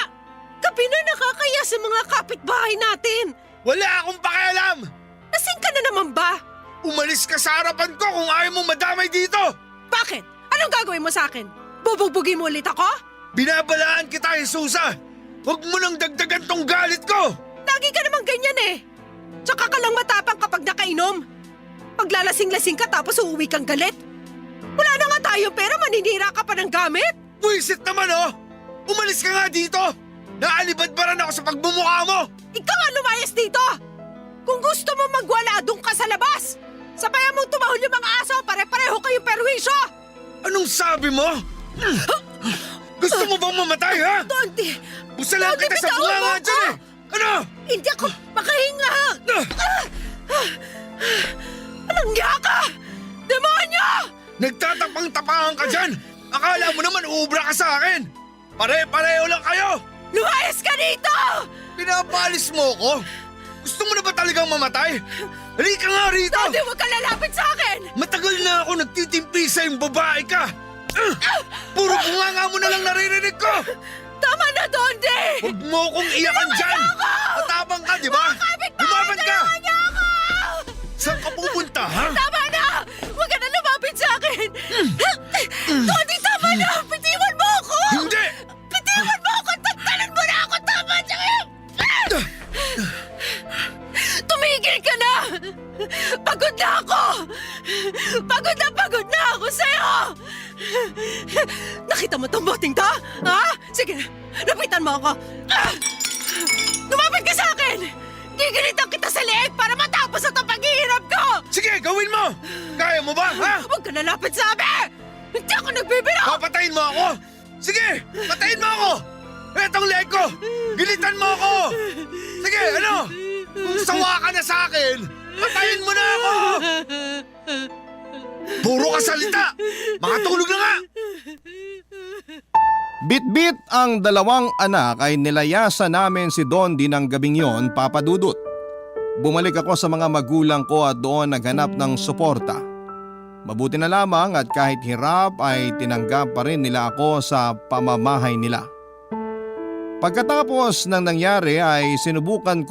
Gabi na nakakaya sa mga kapitbahay natin.
Wala akong pakialam!
Lasing ka na naman ba?
Umalis ka sa harapan ko kung ayaw mong madamay dito!
Bakit? Anong gagawin mo sa akin? Bubugbugin mo ulit ako?
Binabalaan kita, Jesusa! Huwag mo nang dagdagan tong galit ko!
Lagi ka naman ganyan eh. Tsaka ka lang matapang kapag nakainom. Paglalasing-lasing ka tapos uuwi kang galit. Wala na nga tayong pera, maninira ka pa ng gamit.
Buisit naman oh! Umalis ka nga dito! Naalibadbaran ako sa pagmumukha mo!
Ikaw nga lumayas dito! Kung gusto mo magwala, doon ka sa labas! Sabayan mong tumahol yung mga aso, pare-pareho kayong perwisyo!
Anong sabi mo? Gusto mo bang mamatay, ha?
Tonti!
Busalan kita sa
bitawan
bunga
mo
nga
ako!
dyan eh! Ano?
Hindi ako makahinga! Anong niya ka? Demonyo!
Nagtatapang-tapangan ka dyan! Akala mo naman uubra ka sa akin! Pare-pareho lang kayo!
Lumayas ka dito!
Pinapalis mo ko? Gusto mo na ba talagang mamatay? Halika nga rito!
Tonti, huwag ka lalapit sa akin!
Matagal na ako nagtitimpi sa yung babae ka! Puro bunganga mo na lang naririnig ko!
Tama na, Tonti!
Huwag mo kong iyakan dyan! Matapang ka, di ba? Lumaban ka! Saan ka pupunta, ha?
Tama na! Huwag ka na lumapit sa akin! Tonti, tama na! Bitiwan mo ako!
Hindi!
Bitiwan mo ako! Tagtalan mo na ako! Tama na! Tumigil ka na! Pagod na ako! Pagod na ako sa'yo! Nakita mo tong boting to? Ha? Sige, lapitan mo ako! Lumapit ka sa akin! Gigilitan kita sa leeg para matapos ang paghihirap ko!
Sige, gawin mo! Kaya mo ba, ha?
Huwag ka lalapit sa amin! Hindi ako nagbibiro!
Papatayin mo ako! Sige, patayin mo ako! Etong leg ko! Gilitan mo ako! Sige, ano? Kung sawa ka na sa akin, patayin mo na ako! Puro ka salita! Makatulog na nga!
Bit-bit ang dalawang anak ay nilayasan namin si Dondi ng gabing yon, Papa Dudut. Bumalik ako sa mga magulang ko at doon naghanap ng suporta. Mabuti na lamang at kahit hirap ay tinanggap pa rin nila ako sa pamamahay nila. Pagkatapos ng nangyari ay sinubukang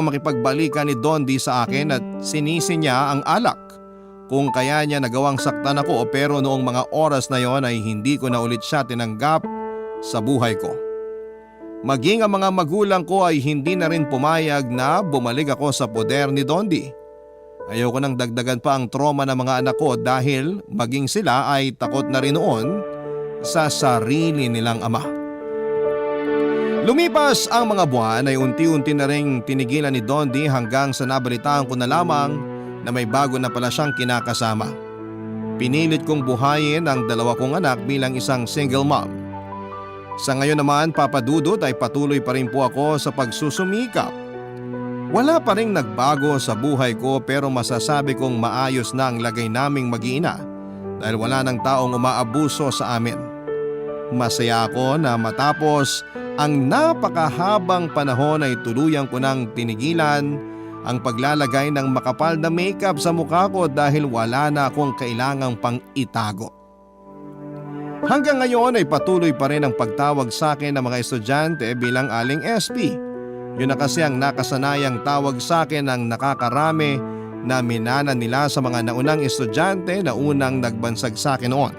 makipagbalikan ni Dondi sa akin at sinisi niya ang alak. Kung kaya niya nagawang saktan ako, pero noong mga oras na yon ay hindi ko na ulit siya tinanggap sa buhay ko. Maging ang mga magulang ko ay hindi na rin pumayag na bumalik ako sa poder ni Dondi. Ayoko nang dagdagan pa ang trauma ng mga anak ko dahil maging sila ay takot na rin noon sa sarili nilang ama. Lumipas ang mga buwan ay unti-unti na ring tinigilan ni Dondi hanggang sa nabalitaan ko na lamang na may bago na pala siyang kinakasama. Pinilit kong buhayin ang dalawa kong anak bilang isang single mom. Sa ngayon naman, Papa Dudut, ay patuloy pa rin po ako sa pagsusumikap. Wala pa rin nagbago sa buhay ko pero masasabi kong maayos na ang lagay naming mag-iina dahil wala nang taong umaabuso sa amin. Masaya ako na matapos ang napakahabang panahon ay tuluyang ko nang tinigilan ang paglalagay ng makapal na makeup sa mukha ko dahil wala na akong kailangang pang itago. Hanggang ngayon ay patuloy pa rin ang pagtawag sa akin ng mga estudyante bilang Aling SP. Yun na kasi ang nakasanayang tawag sa akin ng nakakarami na minana nila sa mga naunang estudyante na unang nagbansag sa akin noon.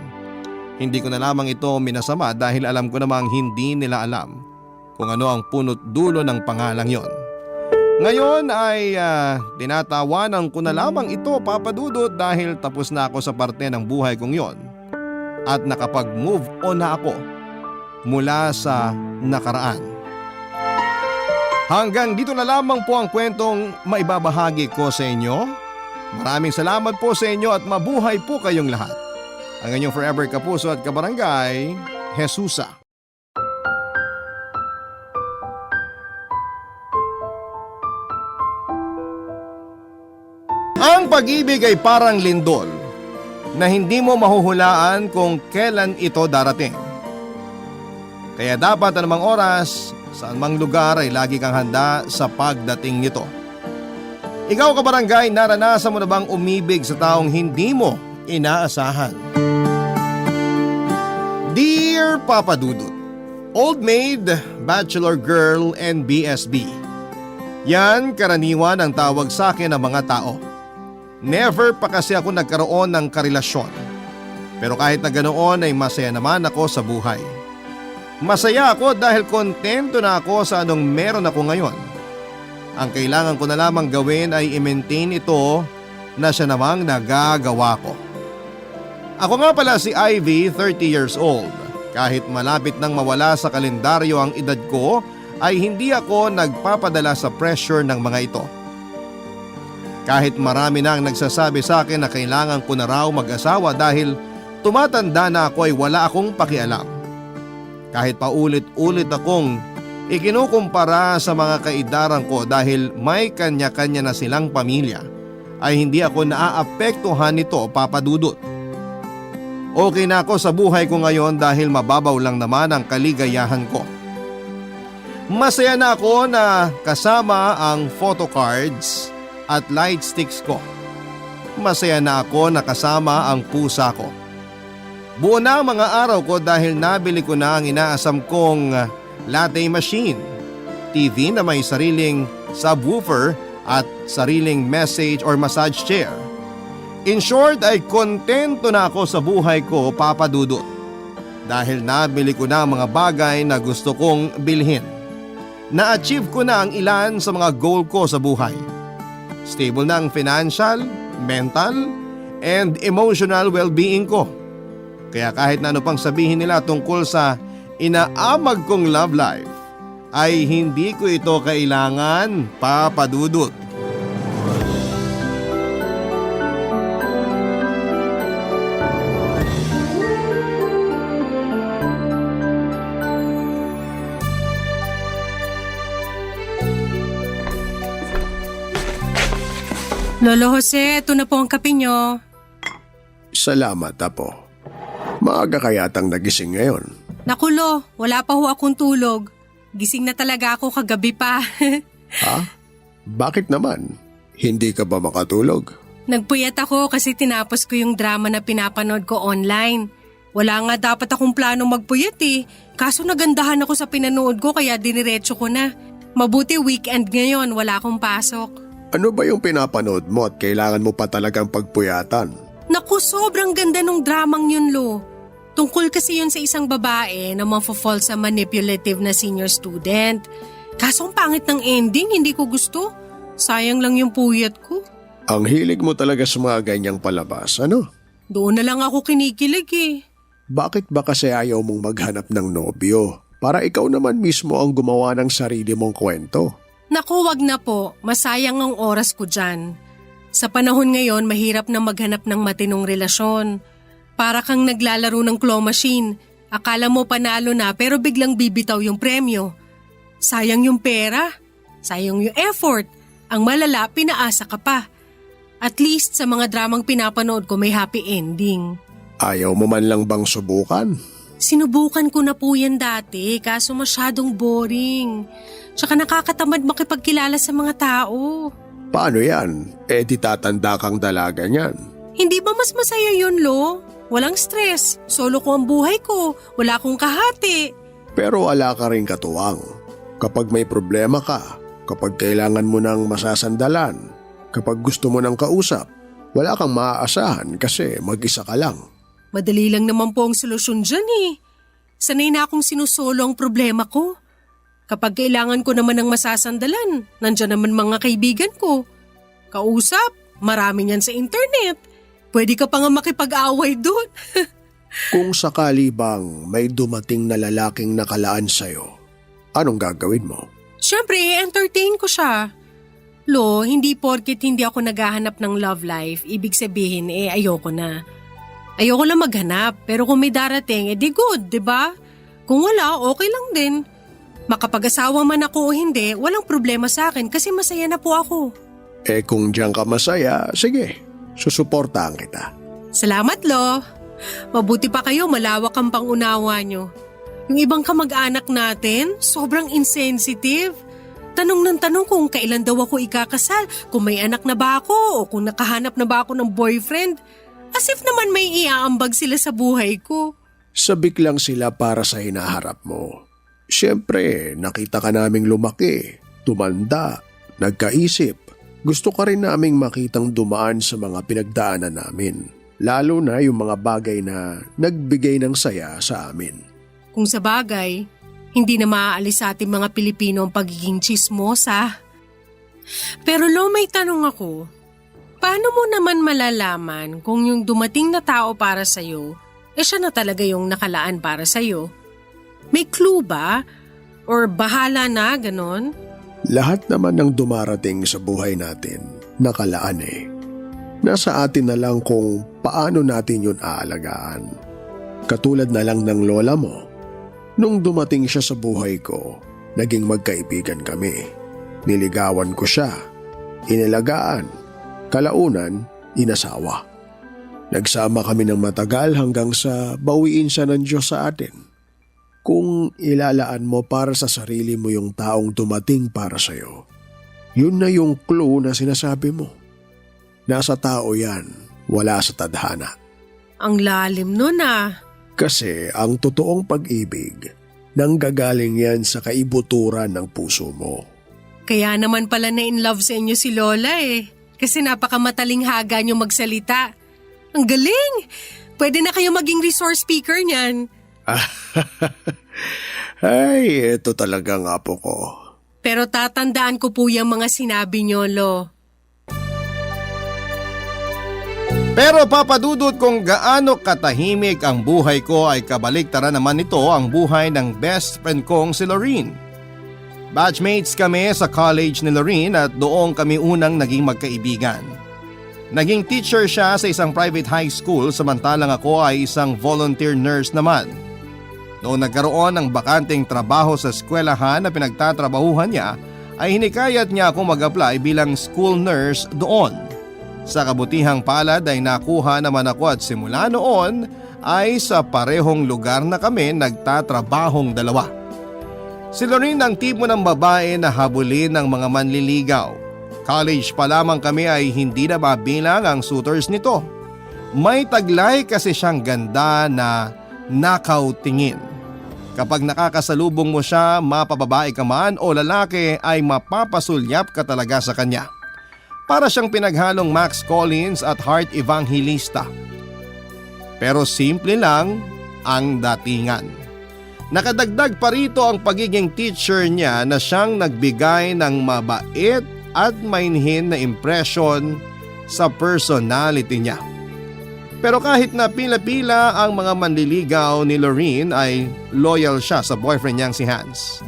Hindi ko na lamang ito minasama dahil alam ko namang hindi nila alam kung ano ang punot dulo ng pangalang yon. Ngayon ay tinatawanan ko na lamang ito, Papa Dudut, dahil tapos na ako sa parte ng buhay kong yon at nakapag-move on na ako mula sa nakaraan. Hanggang dito na lamang po ang kwentong maibabahagi ko sa inyo. Maraming salamat po sa inyo at mabuhay po kayong lahat. Ang inyong forever kapuso at kabarangay, Jesusa. Ang pag-ibig ay parang lindol na hindi mo mahuhulaan kung kailan ito darating. Kaya dapat anumang oras, saan mang lugar ay lagi kang handa sa pagdating nito. Ikaw, kabarangay, naranasan mo na bang umibig sa taong hindi mo inaasahan? Dear Papa Dudut, Old Maid, Bachelor Girl, and BSB. Yan karaniwan ang tawag sa akin ng mga tao. Never pa kasi ako nagkaroon ng karelasyon. Pero kahit na ganoon ay masaya naman ako sa buhay. Masaya ako dahil kontento na ako sa anong meron ako ngayon. Ang kailangan ko na lamang gawin ay i-maintain ito na siya namang nagagawa ko. Ako nga pala si Ivy, 30 years old. Kahit malapit nang mawala sa kalendaryo ang edad ko, ay hindi ako nagpapadala sa pressure ng mga ito. Kahit marami na ang nagsasabi sa akin na kailangan ko na raw mag-asawa dahil tumatanda na ako ay wala akong pakialam. Kahit paulit-ulit akong ikinukumpara sa mga kaidaran ko dahil may kanya-kanya na silang pamilya, ay hindi ako naaapektuhan nito, Papa Dudut. Okay na ako sa buhay ko ngayon dahil mababaw lang naman ang kaligayahan ko. Masaya na ako na kasama ang photocards at light sticks ko. Masaya na ako na kasama ang pusa ko. Buo na ang mga araw ko dahil nabili ko na ang inaasam kong latte machine, TV na may sariling subwoofer at sariling message or massage chair. In short ay kontento na ako sa buhay ko, Papa Dudut. Dahil nabili ko na ang mga bagay na gusto kong bilhin. Na-achieve ko na ang ilan sa mga goal ko sa buhay. Stable na ang financial, mental, and emotional well-being ko. Kaya kahit na ano pang sabihin nila tungkol sa inaamag kong love life, ay hindi ko ito kailangan, Papa Dudut.
Lolo Jose, ito na po ang kape nyo.
Salamat, Apo. Maaga kaya tang nagising ngayon.
Naku Lo, wala pa ho akong tulog. Gising na talaga ako kagabi pa.
Ha? Bakit naman? Hindi ka ba makatulog?
Nagpuyat ako kasi tinapos ko yung drama na pinapanood ko online. Wala nga dapat akong planong magpuyat eh. Kaso nagandahan ako sa pinanood ko kaya diniretso ko na. Mabuti weekend ngayon, wala akong pasok.
Ano ba yung pinapanood mo at kailangan mo pa talagang pagpuyatan?
Naku, sobrang ganda nung dramang yun, Lo. Tungkol kasi yun sa isang babae na mafo-fall sa manipulative na senior student. Kaso ang pangit ng ending, hindi ko gusto. Sayang lang yung puyat ko.
Ang hilig mo talaga sa mga ganyang palabas, ano?
Doon na lang ako kinikilig eh.
Bakit ba kasi ayaw mong maghanap ng nobyo? Para ikaw naman mismo ang gumawa ng sarili mong kwento.
Naku, wag na po. Masayang ang oras ko dyan. Sa panahon ngayon, mahirap na maghanap ng matinong relasyon. Para kang naglalaro ng claw machine. Akala mo panalo na pero biglang bibitaw yung premyo. Sayang yung pera. Sayang yung effort. Ang malala, pinaasa ka pa. At least sa mga dramang pinapanood ko may happy ending.
Ayaw mo man lang bang subukan?
Sinubukan ko na po yan dati kaso masyadong boring. Tsaka nakakatamad makipagkilala sa mga tao.
Paano yan? Eh di tatanda kang dalaga niyan.
Hindi ba mas masaya yun, Lo? Walang stress. Solo ko ang buhay ko. Wala akong kahati.
Pero wala ka rin katuwang. Kapag may problema ka, kapag kailangan mo ng masasandalan, kapag gusto mo ng kausap, wala kang maaasahan kasi mag-isa ka lang.
Madali lang naman po ang solusyon dyan eh. Sanay na akong sinusolo ang problema ko. Kapag kailangan ko naman ng masasandalan, nandyan naman mga kaibigan ko. Kausap, marami niyan sa internet. Pwede ka pa nga makipag-away doon.
Kung sakali bang may dumating na lalaking nakalaan sa'yo, anong gagawin mo?
Siyempre, entertain ko siya. Lo, hindi porket hindi ako naghahanap ng love life, ibig sabihin ayoko na. Ayoko lang maghanap, pero kung may darating, di good, di ba? Kung wala, okay lang din. Makapag-asawa man ako o hindi, walang problema sa akin kasi masaya na po ako.
Eh kung diyan ka masaya, sige, susuportahan kita.
Salamat, Lo. Mabuti pa kayo, malawak ang pangunawa nyo. Yung ibang kamag-anak natin, sobrang insensitive. Tanong ng tanong kung kailan daw ako ikakasal, kung may anak na ba ako o kung nakahanap na ba ako ng boyfriend. As if naman may iaambag sila sa buhay ko.
Sabik lang sila para sa hinaharap mo. Siyempre, nakita ka naming lumaki, tumanda, nagkaisip. Gusto ka rin naming makitang dumaan sa mga pinagdaanan namin. Lalo na yung mga bagay na nagbigay ng saya sa amin.
Kung sa bagay, hindi na maaalis sa ating mga Pilipino ang pagiging tsismosa. Pero Lo, may tanong ako. Paano mo naman malalaman kung yung dumating na tao para sa'yo, siya na talaga yung nakalaan para sa'yo? May clue ba? Or bahala na, ganon?
Lahat naman ng dumarating sa buhay natin, nakalaan eh. Nasa atin na lang kung paano natin yun aalagaan. Katulad na lang ng lola mo. Nung dumating siya sa buhay ko, naging magkaibigan kami. Niligawan ko siya, inilagaan, kalaunan, inasawa. Nagsama kami ng matagal hanggang sa bawiin siya ng Diyos sa atin. Kung ilalaan mo para sa sarili mo yung taong dumating para sa'yo, yun na yung clue na sinasabi mo. Nasa tao yan, wala sa tadhana.
Ang lalim nun ah.
Kasi ang totoong pag-ibig, nanggagaling yan sa kaibuturan ng puso mo.
Kaya naman pala na in love sa inyo si Lola eh. Kasi napakamatalinhaga niyo magsalita. Ang galing! Pwede na kayo maging resource speaker niyan.
Ay, ito talaga nga po ko.
Pero tatandaan ko po yung mga sinabi niyo, Lo.
Pero papadudot kung gaano katahimik ang buhay ko ay kabaliktaran naman nito ang buhay ng best friend kong si Lorene. Batchmates kami sa college ni Lorene at doon kami unang naging magkaibigan. Naging teacher siya sa isang private high school samantalang ako ay isang volunteer nurse naman. Noong nagkaroon ng bakanteng trabaho sa eskwelahan na pinagtatrabahuhan niya ay hinikayat niya ako mag-apply bilang school nurse doon. Sa kabutihang palad ay nakuha naman ako at simula noon ay sa parehong lugar na kami nagtatrabahong dalawa. Si Lorene ang tipo ng babae na habulin ng mga manliligaw. College pa lamang kami ay hindi na mabilang ang suitors nito. May taglay kasi siyang ganda na nakaw tingin. Kapag nakakasalubong mo siya, mapababae ka man o lalaki ay mapapasulyap ka talaga sa kanya. Para siyang pinaghalong Max Collins at Heart Evangelista. Pero simple lang ang datingan. Nakadagdag pa rito ang pagiging teacher niya na siyang nagbigay ng mabait at mainhin na impression sa personality niya. Pero kahit na pila-pila ang mga manliligaw ni Lorene ay loyal siya sa boyfriend niyang si Hans.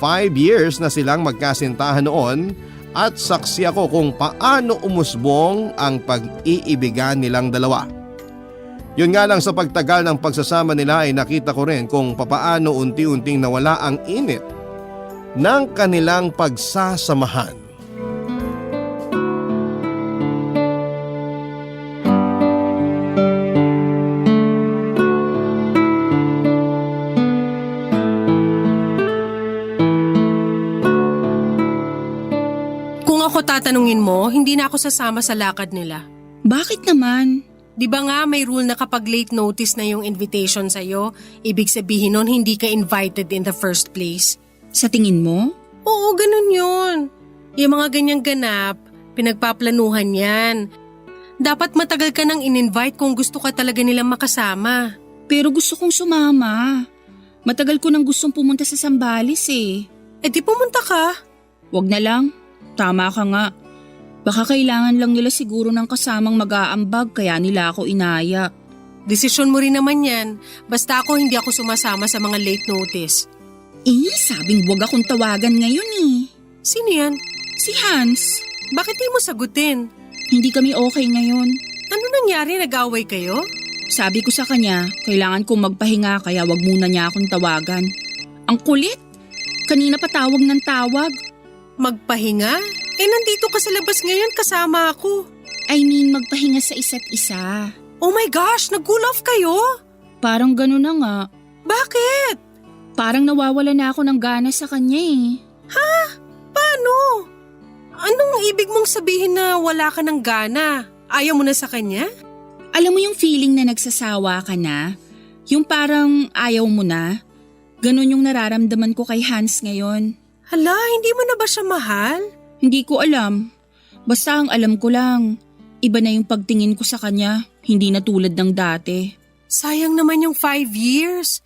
5 years na silang magkasintahan noon at saksi ako kung paano umusbong ang pag-iibigan nilang dalawa. Yun nga lang sa pagtagal ng pagsasama nila ay nakita ko rin kung papaano unti-unting nawala ang init ng kanilang pagsasamahan.
Kung ako tatanungin mo, hindi na ako sasama sa lakad nila.
Bakit naman?
Di ba nga may rule na kapag late notice na yung invitation sa'yo, ibig sabihin nun hindi ka invited in the first place?
Sa tingin mo?
Oo, ganun yun. Yung mga ganyang ganap, pinagpaplanuhan yan. Dapat matagal ka nang in-invite kung gusto ka talaga nilang makasama.
Pero gusto kong sumama. Matagal ko nang gustong pumunta sa Zambales eh.
Eh di pumunta ka.
Wag na lang. Tama ka nga. Baka kailangan lang nila siguro ng kasamang mag-aambag kaya nila ako inaya.
Desisyon mo rin naman yan. Basta ako hindi ako sumasama sa mga late notice.
Sabing wag akong tawagan ngayon eh.
Sino yan?
Si Hans.
Bakit di mo sagutin?
Hindi kami okay ngayon.
Ano nangyari? Nag-away kayo?
Sabi ko sa kanya, kailangan kong magpahinga kaya wag muna niya akong tawagan. Ang kulit! Kanina pa tawag ng tawag.
Magpahinga? Eh nandito ka sa labas ngayon kasama ako.
I mean magpahinga sa isa't isa.
Oh my gosh, nag-cool off kayo?
Parang gano'n na nga.
Bakit?
Parang nawawala na ako ng gana sa kanya eh.
Paano? Anong ibig mong sabihin na wala ka ng gana? Ayaw mo na sa kanya?
Alam mo yung feeling na nagsasawa ka na? Yung parang ayaw mo na? Ganon yung nararamdaman ko kay Hans ngayon.
Hala, hindi mo na ba siya mahal?
Hindi ko alam. Basta ang alam ko lang, iba na yung pagtingin ko sa kanya, hindi na tulad ng dati.
Sayang naman yung 5 years.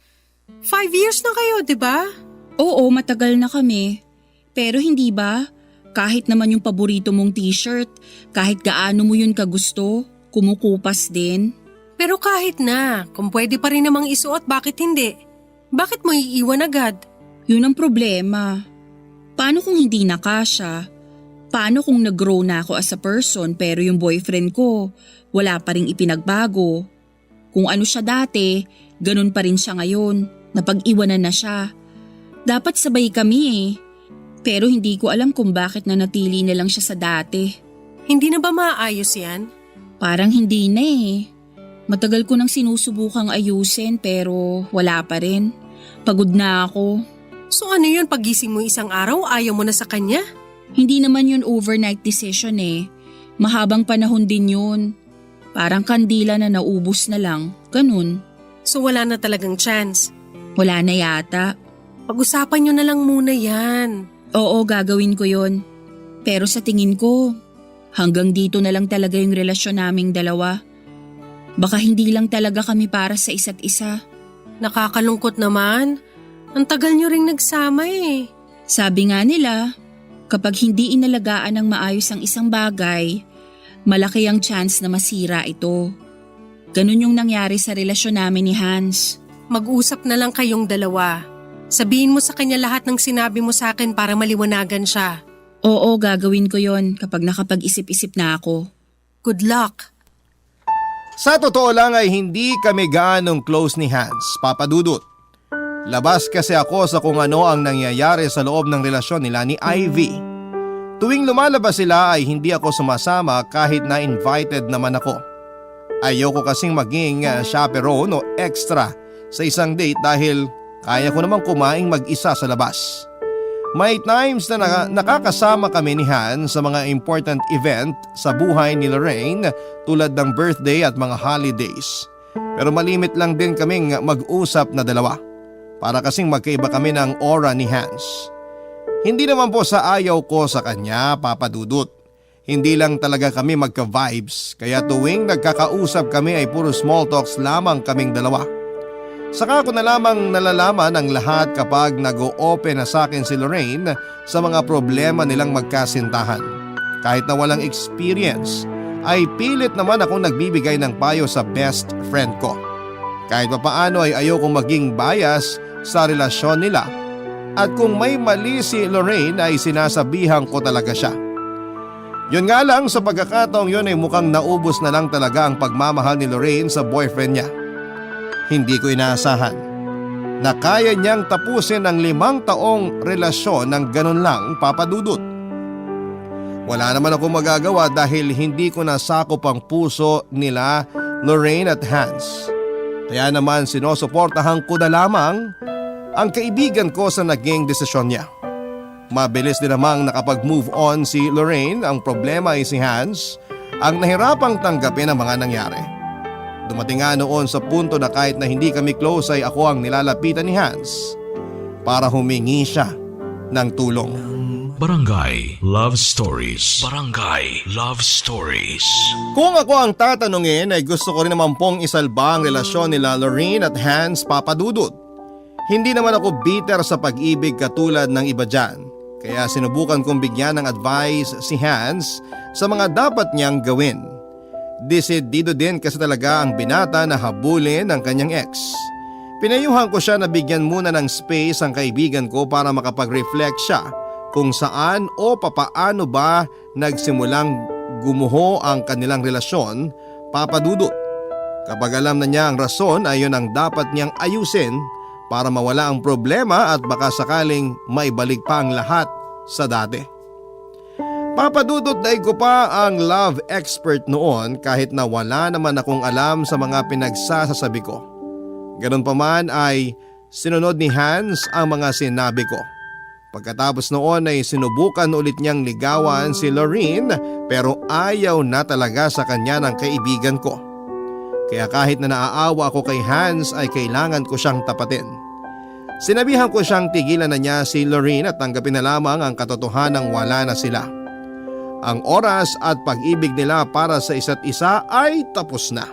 5 years na kayo, di ba?
Oo, matagal na kami. Pero hindi ba? Kahit naman yung paborito mong t-shirt, kahit gaano mo yun kagusto, kumukupas din.
Pero kahit na, kung pwede pa rin namang isuot, bakit hindi? Bakit mo iiwan agad?
Yun ang problema. Paano kung hindi na kasya?
Paano kung nag-grow na ako as a person pero yung boyfriend ko wala pa ring ipinagbago? Kung ano siya dati, ganun pa rin siya ngayon. Napag-iwanan na siya. Dapat sabay kami eh. Pero hindi ko alam kung bakit nanatili na lang siya sa dati.
Hindi na ba maayos yan?
Parang hindi na eh. Matagal ko nang sinusubukang ayusin pero wala pa rin. Pagod na ako.
So ano yun, pagising mo isang araw, ayaw mo na sa kanya?
Hindi naman yun overnight decision eh. Mahabang panahon din yun. Parang kandila na naubos na lang. Ganun.
So wala na talagang chance.
Wala na yata.
Pag-usapan nyo na lang muna yan.
Oo, gagawin ko yun. Pero sa tingin ko, hanggang dito na lang talaga yung relasyon naming dalawa. Baka hindi lang talaga kami para sa isa't isa.
Nakakalungkot naman. Ang tagal nyo ring nagsama eh.
Sabi nga nila, kapag hindi inalagaan ng maayos ang isang bagay, malaki ang chance na masira ito. Ganun yung nangyari sa relasyon namin ni Hans.
Mag-usap na lang kayong dalawa. Sabihin mo sa kanya lahat ng sinabi mo sa akin para maliwanagan siya.
Oo, gagawin ko yon kapag nakapag-isip-isip na ako.
Good luck.
Sa totoo lang ay hindi kami gaanong close ni Hans, Papa Dudut. Labas kasi ako sa kung ano ang nangyayari sa loob ng relasyon nila ni Ivy. Tuwing lumalabas sila ay hindi ako sumasama kahit na invited naman ako. Ayoko kasing maging chaperone o extra sa isang date dahil kaya ko namang kumaing mag-isa sa labas. May times na nakakasama kami ni Han sa mga important event sa buhay ni Lorraine tulad ng birthday at mga holidays. Pero malimit lang din kaming mag-usap na dalawa para kasing magkaiba kami ng aura ni Hans. Hindi naman po sa ayaw ko sa kanya, Papa Dudut. Hindi lang talaga kami magka-vibes kaya tuwing nagkakausap kami ay puro small talks lamang kaming dalawa. Saka ko na lamang nalalaman ang lahat kapag nag-o-open na sa akin si Lorraine sa mga problema nilang magkasintahan. Kahit na walang experience, ay pilit naman akong nagbibigay ng payo sa best friend ko. Kahit papaano ay ayokong maging bias sa relasyon nila. At kung may mali si Lorraine ay sinasabihan ko talaga siya. Yun nga lang sa pagkakataong yun ay mukhang naubos na lang talaga ang pagmamahal ni Lorraine sa boyfriend niya. Hindi ko inaasahan na kaya niyang tapusin ang 5 taong relasyon ng ganun lang, Papa Dudut. Wala naman ako magagawa dahil hindi ko nasakop ang puso nila Lorraine at Hans. Kaya naman sinusuportahan ko na lamang ang kaibigan ko sa naging desisyon niya. Mabilis din namang nakapag-move on si Lorraine, ang problema ay si Hans ang nahirapang tanggapin ang mga nangyari. Dumating nga noon sa punto na kahit na hindi kami close ay ako ang nilalapitan ni Hans para humingi siya ng tulong.
Barangay Love Stories. Barangay Love Stories.
Kung ako ang tatanungin ay gusto ko rin naman pong isalba ang relasyon nila Lorraine at Hans, Papa Dudut. Hindi naman ako bitter sa pag-ibig katulad ng iba dyan. Kaya sinubukan kong bigyan ng advice si Hans sa mga dapat niyang gawin. Desidido din kasi talaga ang binata na habulin ng kanyang ex. Pinayuhan ko siya na bigyan muna ng space ang kaibigan ko para makapag-reflect siya kung saan o papaano ba nagsimulang gumuho ang kanilang relasyon, Papa Dudut. Kapag alam na niya ang rason ay yun ang dapat niyang ayusin para mawala ang problema at baka sakaling maibalik pa ang lahat sa dati. Papa Dudut, daig ko pa ang love expert noon kahit na wala naman akong alam sa mga pinagsasabi ko. Ganun pa man ay sinunod ni Hans ang mga sinabi ko. Pagkatapos noon ay sinubukan ulit niyang ligawan si Lorraine pero ayaw na talaga sa kanya ng kaibigan ko. Kaya kahit na naaawa ako kay Hans ay kailangan ko siyang tapatin. Sinabihan ko siyang tigilan na niya si Lorraine at tanggapin na lamang ang katotohanang wala na sila. Ang oras at pag-ibig nila para sa isa't isa ay tapos na.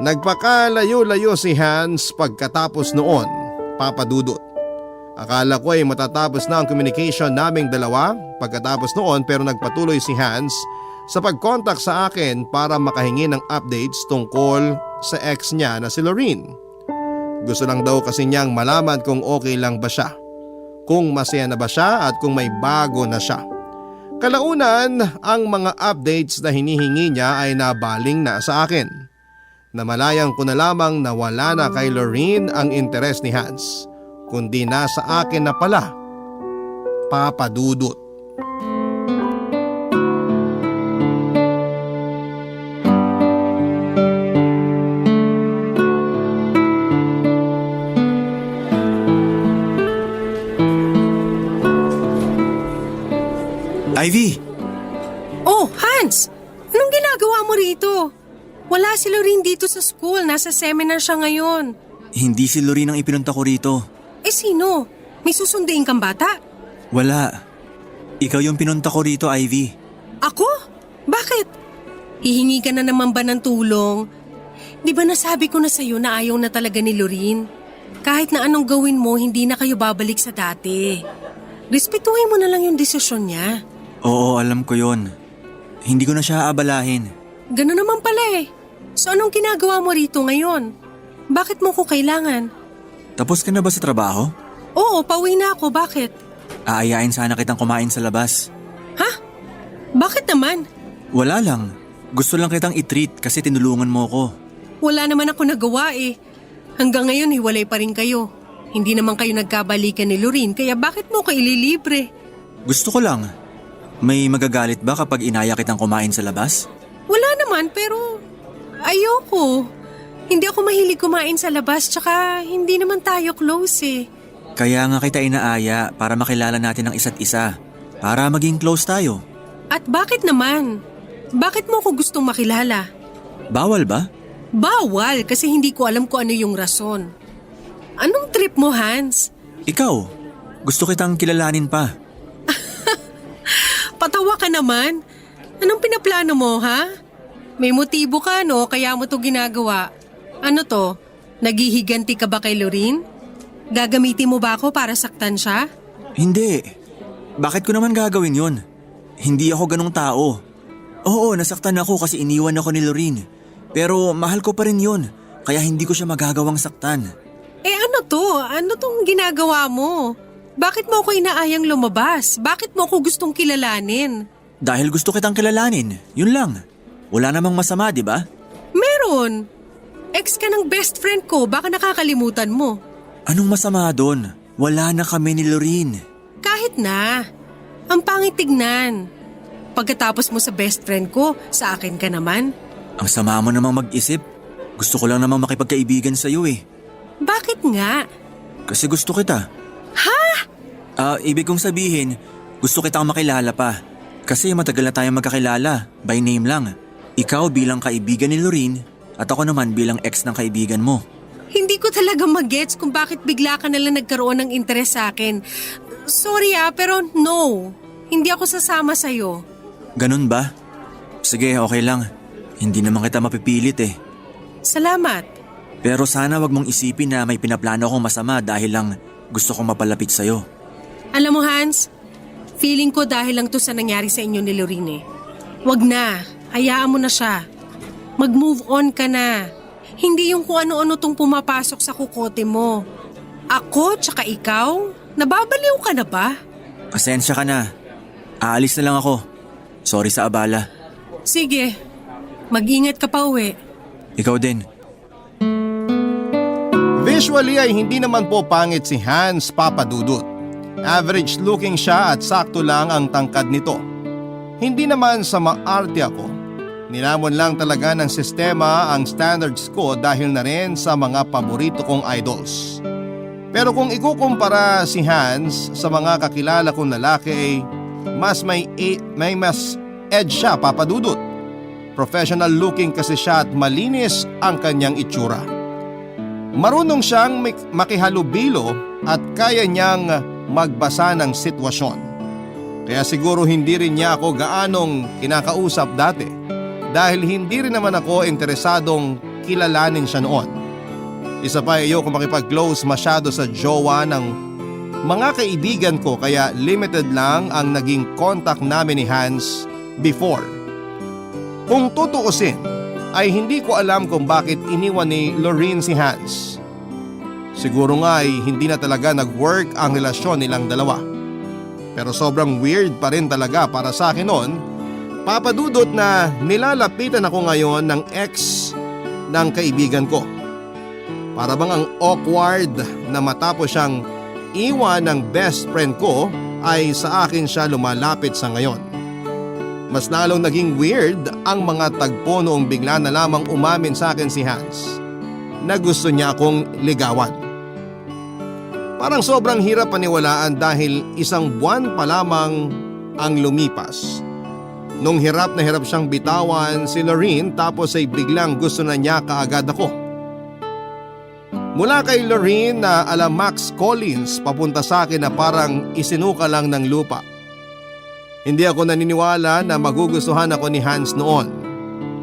Nagpakalayo-layo si Hans pagkatapos noon, Papa Dudut. Akala ko ay matatapos na ang communication naming dalawa pagkatapos noon pero nagpatuloy si Hans sa pag-contact sa akin para makahingi ng updates tungkol sa ex niya na si Lorraine. Gusto lang daw kasi niyang malaman kung okay lang ba siya, kung masaya na ba siya at kung may bago na siya. Kalaunan, ang mga updates na hinihingi niya ay nabaling na sa akin. Namalayang ko na lamang na wala na kay Lorene ang interes ni Hans, kundi nasa akin na pala, Papa Dudut.
Ivy!
Oh, Hans! Anong ginagawa mo rito? Wala si Lorene dito sa school. Nasa seminar siya ngayon.
Hindi si Lorene ang ipinunta ko rito.
Eh sino? May susunduin kang bata?
Wala. Ikaw yung pinunta ko rito, Ivy.
Ako? Bakit? Hihingi ka na naman ba ng tulong? Di ba nasabi ko na sa'yo na ayaw na talaga ni Lorene? Kahit na anong gawin mo, hindi na kayo babalik sa dati. Respetuhin mo na lang yung desisyon niya.
Oo, alam ko yon. Hindi ko na siya aabalahin.
Gano'n naman pala eh. So anong ginagawa mo rito ngayon? Bakit mo ko kailangan?
Tapos ka na ba sa trabaho?
Oo, pauwi na ako. Bakit?
Aayain sana kitang kumain sa labas.
Ha? Bakit naman?
Wala lang. Gusto lang kitang i-treat kasi tinulungan mo ko.
Wala naman ako nagawa eh. Hanggang ngayon hiwalay pa rin kayo. Hindi naman kayo nagkabalikan ni Lorene kaya bakit mo ko ililibre?
Gusto ko lang. May magagalit ba kapag inaya kitang kumain sa labas?
Wala naman pero ayoko. Hindi ako mahilig kumain sa labas tsaka hindi naman tayo close eh.
Kaya nga kita inaaya para makilala natin ang isa't isa. Para maging close tayo.
At bakit naman? Bakit mo ko gustong makilala?
Bawal ba?
Bawal kasi hindi ko alam kung ano yung rason. Anong trip mo, Hans?
Ikaw, gusto kitang kilalanin pa.
Patawa ka naman. Anong pinaplano mo, ha? May motibo ka, no? Kaya mo to ginagawa. Ano to? Naghihiganti ka ba kay Lorene? Gagamitin mo ba ako para saktan siya?
Hindi. Bakit ko naman gagawin yun? Hindi ako ganong tao. Oo, nasaktan ako kasi iniwan ako ni Lorene. Pero mahal ko pa rin yun. Kaya hindi ko siya magagawang saktan.
Eh ano to? Ano tong ginagawa mo? Bakit mo ako inaayang lumabas? Bakit mo ako gustong kilalanin?
Dahil gusto kitang kilalanin, yun lang. Wala namang masama, di ba?
Meron. Ex ka ng best friend ko, baka nakakalimutan mo.
Anong masama doon? Wala na kami ni Lorene.
Kahit na. Ang pangit tignan. Pagkatapos mo sa best friend ko, sa akin ka naman.
Ang sama mo namang mag-isip. Gusto ko lang namang makipagkaibigan sa'yo eh.
Bakit nga?
Kasi gusto kita.
Ha?
Ibig kong sabihin, gusto kitang makilala pa. Kasi matagal na tayong magkakilala, by name lang. Ikaw bilang kaibigan ni Lorene at ako naman bilang ex ng kaibigan mo.
Hindi ko talaga magets kung bakit bigla ka nalang nagkaroon ng interes sa akin. Sorry pero no. Hindi ako sasama sa'yo.
Ganun ba? Sige, okay lang. Hindi naman kita mapipilit eh.
Salamat.
Pero sana wag mong isipin na may pinaplano akong masama dahil lang gusto kong mapalapit sa'yo.
Alam mo Hans, feeling ko dahil lang to sa nangyari sa inyo ni Lorene. Wag na, hayaan mo na siya. Mag-move on ka na. Hindi yung kung ano-ano tong pumapasok sa kukote mo. Ako tsaka ikaw, nababaliw ka na ba?
Pasensya ka na. Aalis na lang ako. Sorry sa abala.
Sige, mag-ingat ka pa uwi.
Ikaw din.
Visually ay hindi naman po pangit si Hans, Papa Dudut. Average looking siya at sakto lang ang tangkad nito. Hindi naman sa maarte ako. Nilamon lang talaga ng sistema ang standards ko dahil na rin sa mga paborito kong idols. Pero kung ikukumpara si Hans sa mga kakilala kong lalaki ay may mas edge siya, Papa Dudut. Professional looking kasi siya at malinis ang kanyang itsura. Marunong siyang makihalubilo at kaya niyang magbasa ng sitwasyon. Kaya siguro hindi rin niya ako gaanong kinakausap dati dahil hindi rin naman ako interesadong kilalanin siya noon. Isa pa ayoko makipag-close masyado sa jowa ng mga kaibigan ko kaya limited lang ang naging contact namin ni Hans before. Kung tutuusin ay hindi ko alam kung bakit iniwan ni Lorene si Hans. Siguro nga ay hindi na talaga nag-work ang relasyon nilang dalawa. Pero sobrang weird pa rin talaga para sa akin noon, Papa Dudut, na nilalapitan ako ngayon ng ex ng kaibigan ko. Para bang ang awkward na matapos siyang iwan ng best friend ko ay sa akin siya lumalapit sa ngayon. Mas lalong naging weird ang mga tagpo noong bigla na lamang umamin sa akin si Hans na gusto niya akong ligawan. Parang sobrang hirap paniwalaan dahil 1 buwan pa lamang ang lumipas. Nung hirap na hirap siyang bitawan si Lorene, tapos ay biglang gusto na niya kaagad ako. Mula kay Lorene na ala Max Collins papunta sa akin na parang isinuka lang ng lupa. Hindi ako naniniwala na magugustuhan ako ni Hans noon.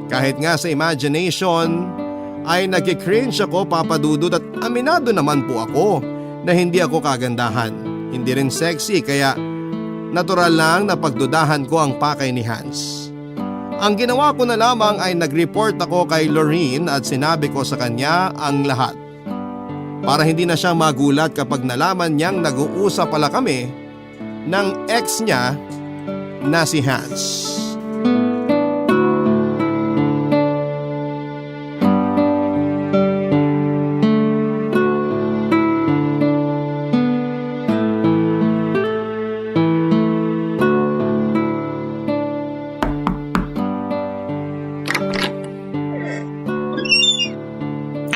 Kahit nga sa imagination ay nagki-cringe ako, Papa Dudut, at aminado naman po ako na hindi ako kagandahan. Hindi rin sexy, kaya natural lang na pagdudahan ko ang pakay ni Hans. Ang ginawa ko na lamang ay nag-report ako kay Lorene at sinabi ko sa kanya ang lahat. Para hindi na siya magulat kapag nalaman niyang nag-uusap pala kami ng ex niya na si Hans.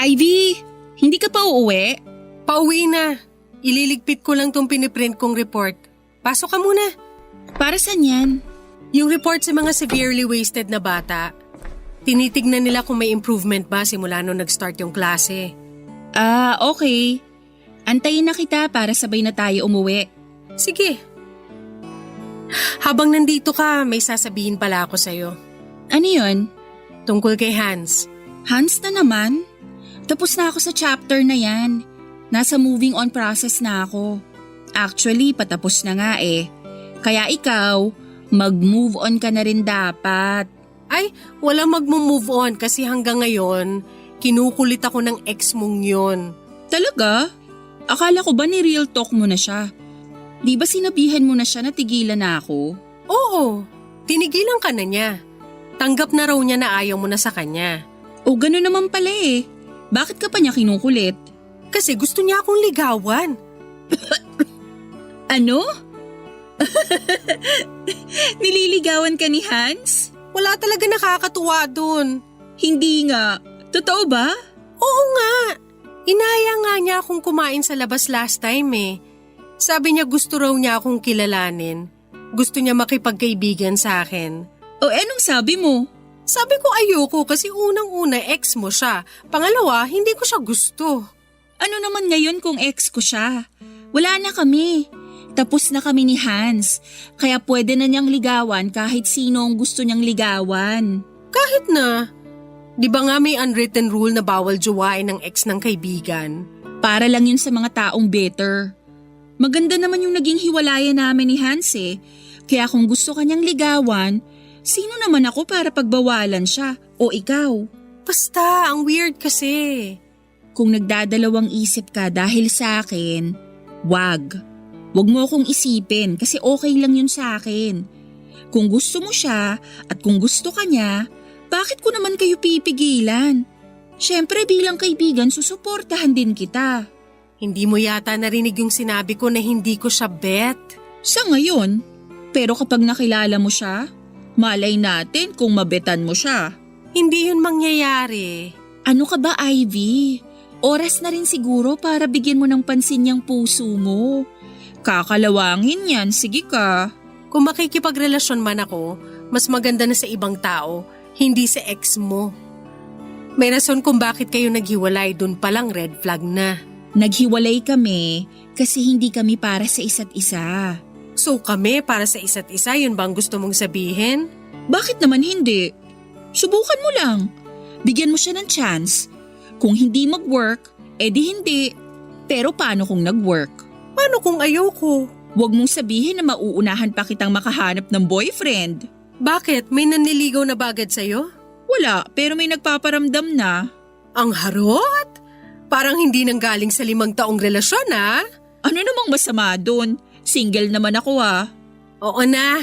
Ivy, hindi ka pa uuwi?
Pauwi na. Ililigpit ko lang tong piniprint kong report. Pasok ka muna.
Para saan yan?
Yung report sa mga severely wasted na bata. Tinitignan nila kung may improvement ba simula nung nag-start yung klase.
Ah, okay. Antayin na kita para sabay na tayo umuwi.
Sige. Habang nandito ka, may sasabihin pala ako sa'yo.
Ano yun?
Tungkol kay Hans.
Hans na naman? Tapos na ako sa chapter na yan. Nasa moving on process na ako. Actually, patapos na nga eh. Kaya ikaw, mag-move on ka na rin dapat.
Ay, walang mag-move on kasi hanggang ngayon, kinukulit ako ng ex mong yun.
Talaga? Akala ko ba ni real talk mo na siya? Di ba sinabihan mo na siya na tigilan na ako?
Oo, tinigilan ka na niya. Tanggap na raw niya na ayaw mo na sa kanya.
O gano'n naman pala eh. Bakit ka pa niya kinukulit?
Kasi gusto niya akong ligawan.
Ano? Nililigawan ka ni Hans?
Wala talaga nakakatuwa dun.
Hindi nga. Totoo ba?
Oo nga. Inaya nga niya akong kumain sa labas last time eh. Sabi niya gusto raw niya akong kilalanin. Gusto niya makipagkaibigan sa akin.
O anong sabi mo?
Sabi ko ayoko kasi unang-una ex mo siya. Pangalawa, hindi ko siya gusto.
Ano naman ngayon kung ex ko siya? Wala na kami. Tapos na kami ni Hans. Kaya pwede na niyang ligawan kahit sino ang gusto niyang ligawan.
Kahit na. Di ba nga may unwritten rule na bawal jowain ng ex ng kaibigan?
Para lang yun sa mga taong bitter. Maganda naman yung naging hiwalayan namin ni Hans eh. Kaya kung gusto kanyang ligawan, sino naman ako para pagbawalan siya o ikaw?
Basta, ang weird kasi.
Kung nagdadalawang isip ka dahil sa akin, wag. Wag mo akong isipin kasi okay lang yun sa akin. Kung gusto mo siya at kung gusto ka niya, bakit ko naman kayo pipigilan? Siyempre bilang kaibigan susuportahan din kita.
Hindi mo yata narinig yung sinabi ko na hindi ko siya bet.
Sa ngayon, pero kapag nakilala mo siya, malay natin kung mabetan mo siya.
Hindi yun mangyayari.
Ano ka ba, Ivy? Oras na rin siguro para bigyan mo ng pansin yung puso mo. Kakalawangin yan, sige ka.
Kung makikipagrelasyon man ako, mas maganda na sa ibang tao, hindi sa ex mo. May rason kung bakit kayo naghiwalay, dun palang red flag na.
Naghiwalay kami kasi hindi kami para sa isa't isa.
So kami para sa isa't isa, yun bang gusto mong sabihin?
Bakit naman hindi? Subukan mo lang. Bigyan mo siya ng chance. Kung hindi mag-work, edi hindi. Pero paano kung nag-work?
Paano kung ayoko?
Huwag mong sabihin na mauunahan pa kitang makahanap ng boyfriend.
Bakit? May nanliligaw na bagad sa'yo?
Wala, pero may nagpaparamdam na.
Ang harot! Parang hindi nang galing sa 5 taong relasyon, ha?
Ano namang masama doon? Single naman ako ah.
Oo na.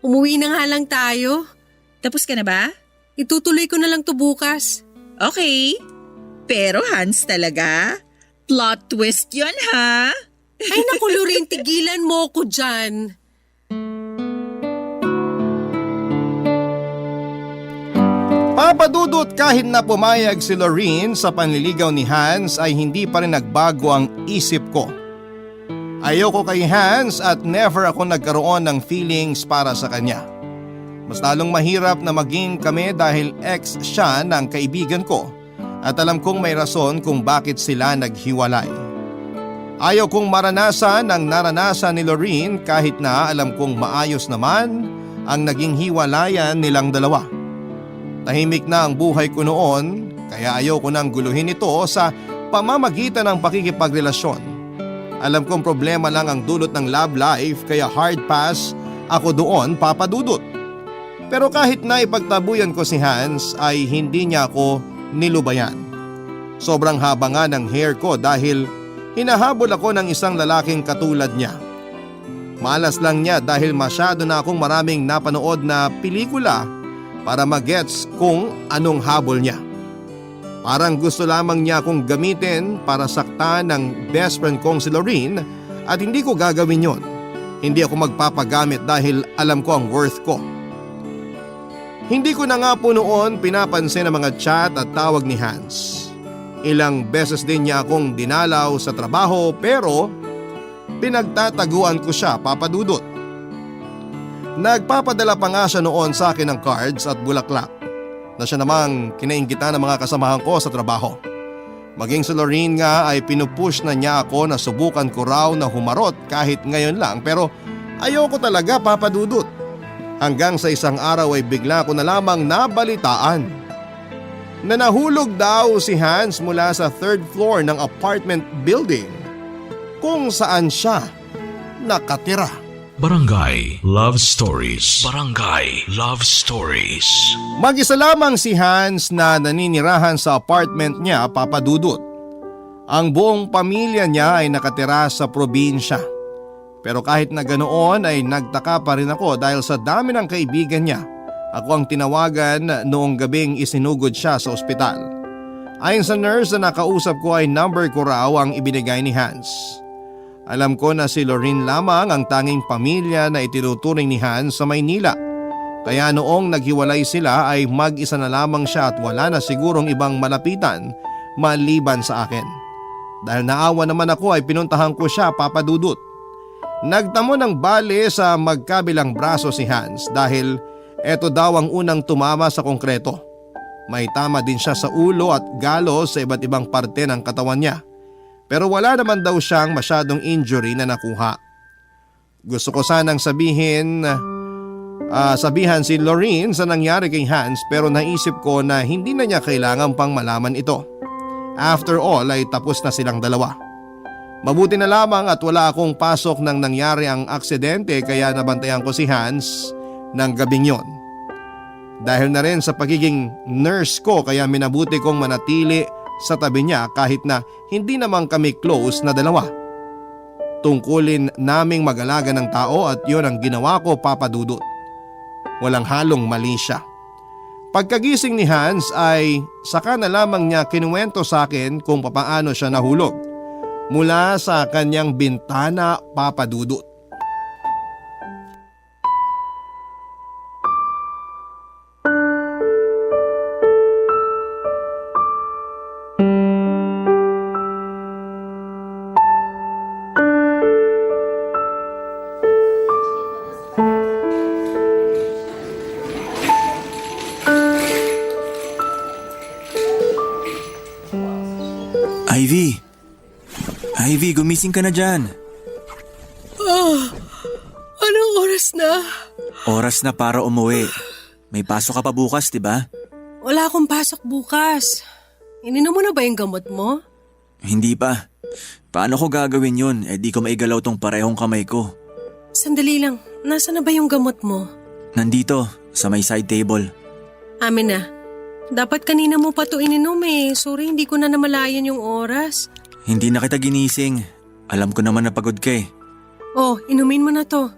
Umuwi na nga lang tayo.
Tapos ka na ba?
Itutuloy ko na lang to bukas.
Okay. Pero Hans talaga? Plot twist yun ha?
Ay naku, Lorraine, tigilan mo ko dyan.
Papadudot kahit na pumayag si Lorraine sa panliligaw ni Hans ay hindi pa rin nagbago ang isip ko. Ayoko kay Hans at never ako nagkaroon ng feelings para sa kanya. Mas lalong mahirap na maging kami dahil ex siya ng kaibigan ko at alam kong may rason kung bakit sila naghiwalay. Ayaw kong maranasan ang naranasan ni Lorraine kahit na alam kong maayos naman ang naging hiwalayan nilang dalawa. Tahimik na ang buhay ko noon kaya ayaw ko nang guluhin ito sa pamamagitan ng pakikipagrelasyon. Alam kong problema lang ang dulot ng love life kaya hard pass ako doon, papadudot. Pero kahit na ipagtabuyan ko si Hans ay hindi niya ako nilubayan. Sobrang haba nga ng hair ko dahil hinahabol ako ng isang lalaking katulad niya. Malas lang niya dahil masyado na akong maraming napanood na pelikula para magets kung anong habol niya. Parang gusto lamang niya akong gamitin para saktan ng best friend kong si Lorraine at hindi ko gagawin yon. Hindi ako magpapagamit dahil alam ko ang worth ko. Hindi ko na nga po noon pinapansin ang mga chat at tawag ni Hans. Ilang beses din niya akong dinalaw sa trabaho pero pinagtataguan ko siya, papadudot. Nagpapadala pa nga siya noon sa akin ng cards at bulaklak na siya namang kinainggitan ng mga kasamahan ko sa trabaho. Maging si Lorraine nga ay pinupush na niya ako na subukan ko raw na humarot kahit ngayon lang pero ayoko talaga, papadudot. Hanggang sa isang araw ay bigla ko na lamang nabalitaan na nahulog daw si Hans mula sa 3rd floor ng apartment building kung saan siya nakatira.
Barangay Love Stories. Barangay Love Stories.
Mag-isa lamang si Hans na naninirahan sa apartment niya, papadudot. Ang buong pamilya niya ay nakatira sa probinsya. Pero kahit na ganoon ay nagtaka pa rin ako dahil sa dami ng kaibigan niya. Ako ang tinawagan noong gabing isinugod siya sa ospital. Ayon sa nurse na nakausap ko ay number ko raw ang ibinigay ni Hans. Alam ko na si Lorraine lamang ang tanging pamilya na itinuturing ni Hans sa Maynila. Kaya noong naghiwalay sila ay mag-isa na lamang siya at wala na sigurong ibang malapitan maliban sa akin. Dahil naawa naman ako ay pinuntahan ko siya, papadudot. Nagtamo ng bale sa magkabilang braso si Hans dahil eto daw ang unang tumama sa konkreto. May tama din siya sa ulo at galos sa iba't ibang parte ng katawan niya. Pero wala naman daw siyang masyadong injury na nakuha. Gusto ko sanang sabihan si Lorraine sa nangyari kay Hans pero naisip ko na hindi na niya kailangan pang malaman ito. After all ay tapos na silang dalawa. Mabuti na lamang at wala akong pasok nang nangyari ang aksidente kaya nabantayan ko si Hans ng gabing yon. Dahil na rin sa pagiging nurse ko kaya minabuti kong manatili sa tabi niya kahit na hindi naman kami close na dalawa. Tungkulin naming mag-alaga ng tao at yun ang ginawa ko, papadudot. Walang halong mali siya. Pagkagising ni Hans ay saka na lamang niya kinuwento sa akin kung papaano siya nahulog mula sa kanyang bintana, papadudot.
Ivy, gumising ka na dyan.
Anong oras na?
Oras na para umuwi. May pasok ka pa bukas, diba?
Wala akong pasok bukas. Ininom mo na ba yung gamot mo?
Hindi pa. Paano ko gagawin yun? Di ko maigalaw tong parehong kamay ko.
Sandali lang, nasa na ba yung gamot mo?
Nandito, sa may side table.
Amin na. Dapat kanina mo pa to ininom eh. Sorry, hindi ko na namalayan yung oras.
Hindi na kita ginising. Alam ko naman na pagod ka eh.
Oh, inumin mo na to.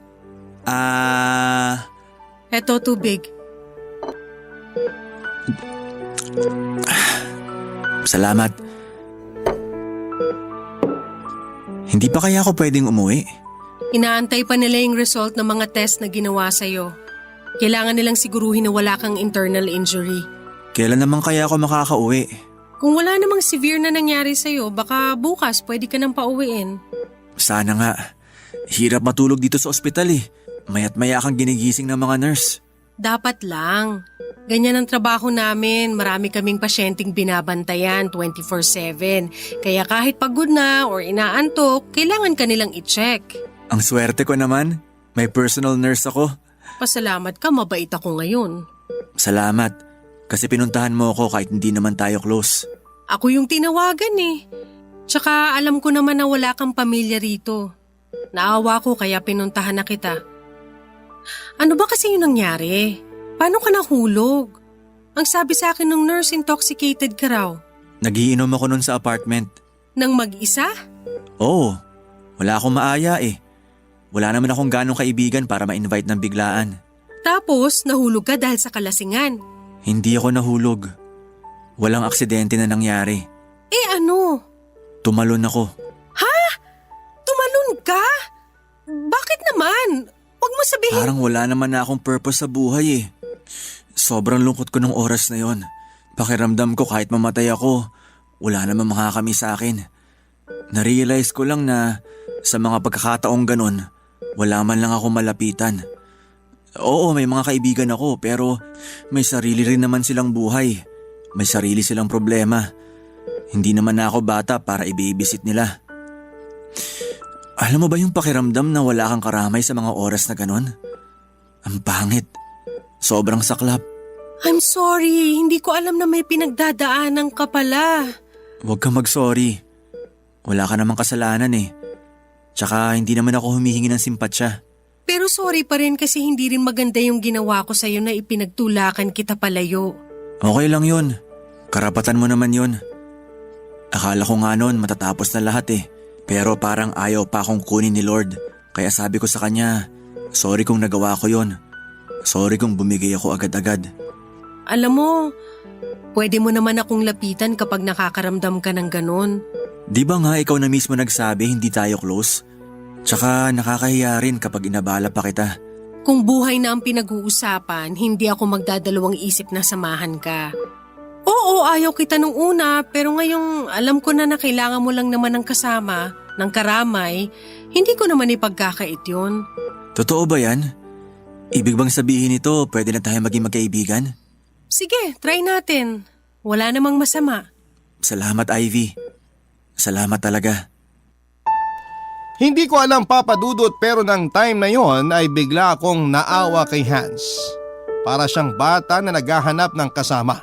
Eto, tubig.
Salamat. Hindi pa kaya ako pwedeng umuwi?
Inaantay pa nila yung result ng mga test na ginawa sa'yo. Kailangan nilang siguruhin na wala kang internal injury.
Kailan naman kaya ako makakauwi?
Kung wala namang severe na nangyari sa'yo, baka bukas pwede ka nang pauwiin.
Sana nga. Hirap matulog dito sa ospital eh. Maya't maya kang ginigising ng mga nurse.
Dapat lang. Ganyan ang trabaho namin. Marami kaming pasyenteng binabantayan 24/7. Kaya kahit pagod na or inaantok, kailangan ka nilang i-check.
Ang swerte ko naman. May personal nurse ako.
Pasalamat ka, mabait ako ngayon.
Salamat. Kasi pinuntahan mo ako kahit hindi naman tayo close.
Ako yung tinawagan eh. Tsaka alam ko naman na wala kang pamilya rito. Naawa ko kaya pinuntahan na kita. Ano ba kasi yung nangyari? Paano ka nahulog? Ang sabi sa akin ng nurse, intoxicated ka raw.
Nagiinom ako nun sa apartment.
Nang mag-isa?
Oo. Wala akong maaya eh. Wala naman akong ganong kaibigan para ma-invite ng biglaan.
Tapos nahulog ka dahil sa kalasingan.
Hindi ako nahulog. Walang aksidente na nangyari.
Eh ano?
Tumalon ako.
Tumalon ka? Bakit naman? Huwag mo sabihin.
Parang wala naman na akong purpose sa buhay eh. Sobrang lungkot ko nung oras na yon. Pakiramdam ko kahit mamatay ako, wala naman makakami sa akin. Narealize ko lang na sa mga pagkakataong ganon, wala man lang ako malapitan. Oo, may mga kaibigan ako pero may sarili rin naman silang buhay. May sarili silang problema. Hindi naman na ako bata para i-babysit nila. Alam mo ba yung pakiramdam na wala kang karamay sa mga oras na ganon? Ang pangit. Sobrang saklap.
I'm sorry, hindi ko alam na may pinagdadaanan ka pala.
Huwag kang mag-sorry. Wala ka namang kasalanan eh. Tsaka hindi naman ako humihingi ng simpatsya.
Pero sorry pa rin kasi hindi rin maganda yung ginawa ko sa'yo na ipinagtulakan kita palayo.
Okay lang yun. Karapatan mo naman yun. Akala ko nga noon matatapos na lahat eh. Pero parang ayaw pa akong kunin ni Lord. Kaya sabi ko sa kanya, sorry kung nagawa ko yun. Sorry kung bumigay ako agad-agad.
Alam mo, pwede mo naman akong lapitan kapag nakakaramdam ka ng ganon.
Di ba nga ikaw na mismo nagsabi hindi tayo close? Tsaka nakakahiya rin kapag inabala pa kita.
Kung buhay na ang pinag-uusapan, hindi ako magdadalawang isip na samahan ka. Oo, ayaw kita nung una, pero ngayong alam ko na kailangan mo lang naman ng kasama, ng karamay, hindi ko naman ipagkakait yun.
Totoo ba yan? Ibig bang sabihin nito pwede na tayo maging magkaibigan?
Sige, try natin. Wala namang masama.
Salamat, Ivy. Salamat talaga.
Hindi ko alam Papa Dudut pero ng time na yon ay bigla akong naawa kay Hans. Para siyang bata na naghahanap ng kasama.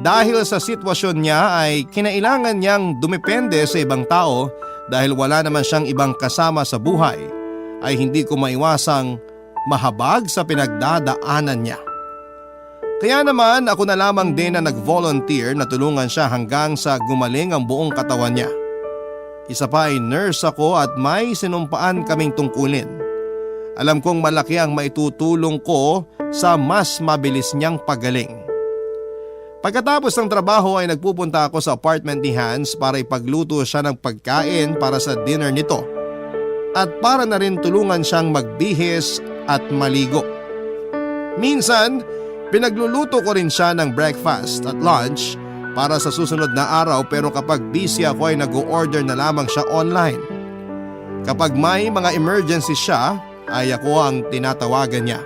Dahil sa sitwasyon niya ay kinailangan niyang dumepende sa ibang tao dahil wala naman siyang ibang kasama sa buhay ay hindi ko maiwasang mahabag sa pinagdadaanan niya. Kaya naman ako na lamang din na nag-volunteer na tulungan siya hanggang sa gumaling ang buong katawan niya. Isa pa ay nurse ako at may sinumpaan kaming tungkulin. Alam kong malaki ang maitutulong ko sa mas mabilis niyang pagaling. Pagkatapos ng trabaho ay nagpupunta ako sa apartment ni Hans para ipagluto siya ng pagkain para sa dinner nito. At para na rin tulungan siyang magbihis at maligo. Minsan, pinagluluto ko rin siya ng breakfast at lunch para sa susunod na araw pero kapag busy ako ay nag-o-order na lamang siya online. Kapag may mga emergency siya ay ako ang tinatawagan niya.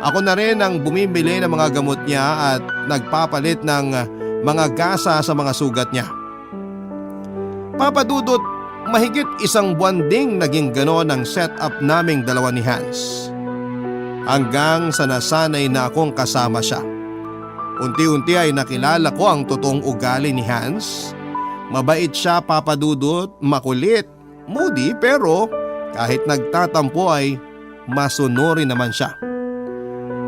Ako na rin ang bumibili ng mga gamot niya at nagpapalit ng mga gasa sa mga sugat niya. Papa Dudut, mahigit 1 buwan ding naging ganon ang setup naming dalawa ni Hans. Hanggang sa nasanay na akong kasama siya. Unti-unti ay nakilala ko ang totoong ugali ni Hans. Mabait siya Papa Dudut, makulit, moody pero kahit nagtatampo ay masunuri naman siya.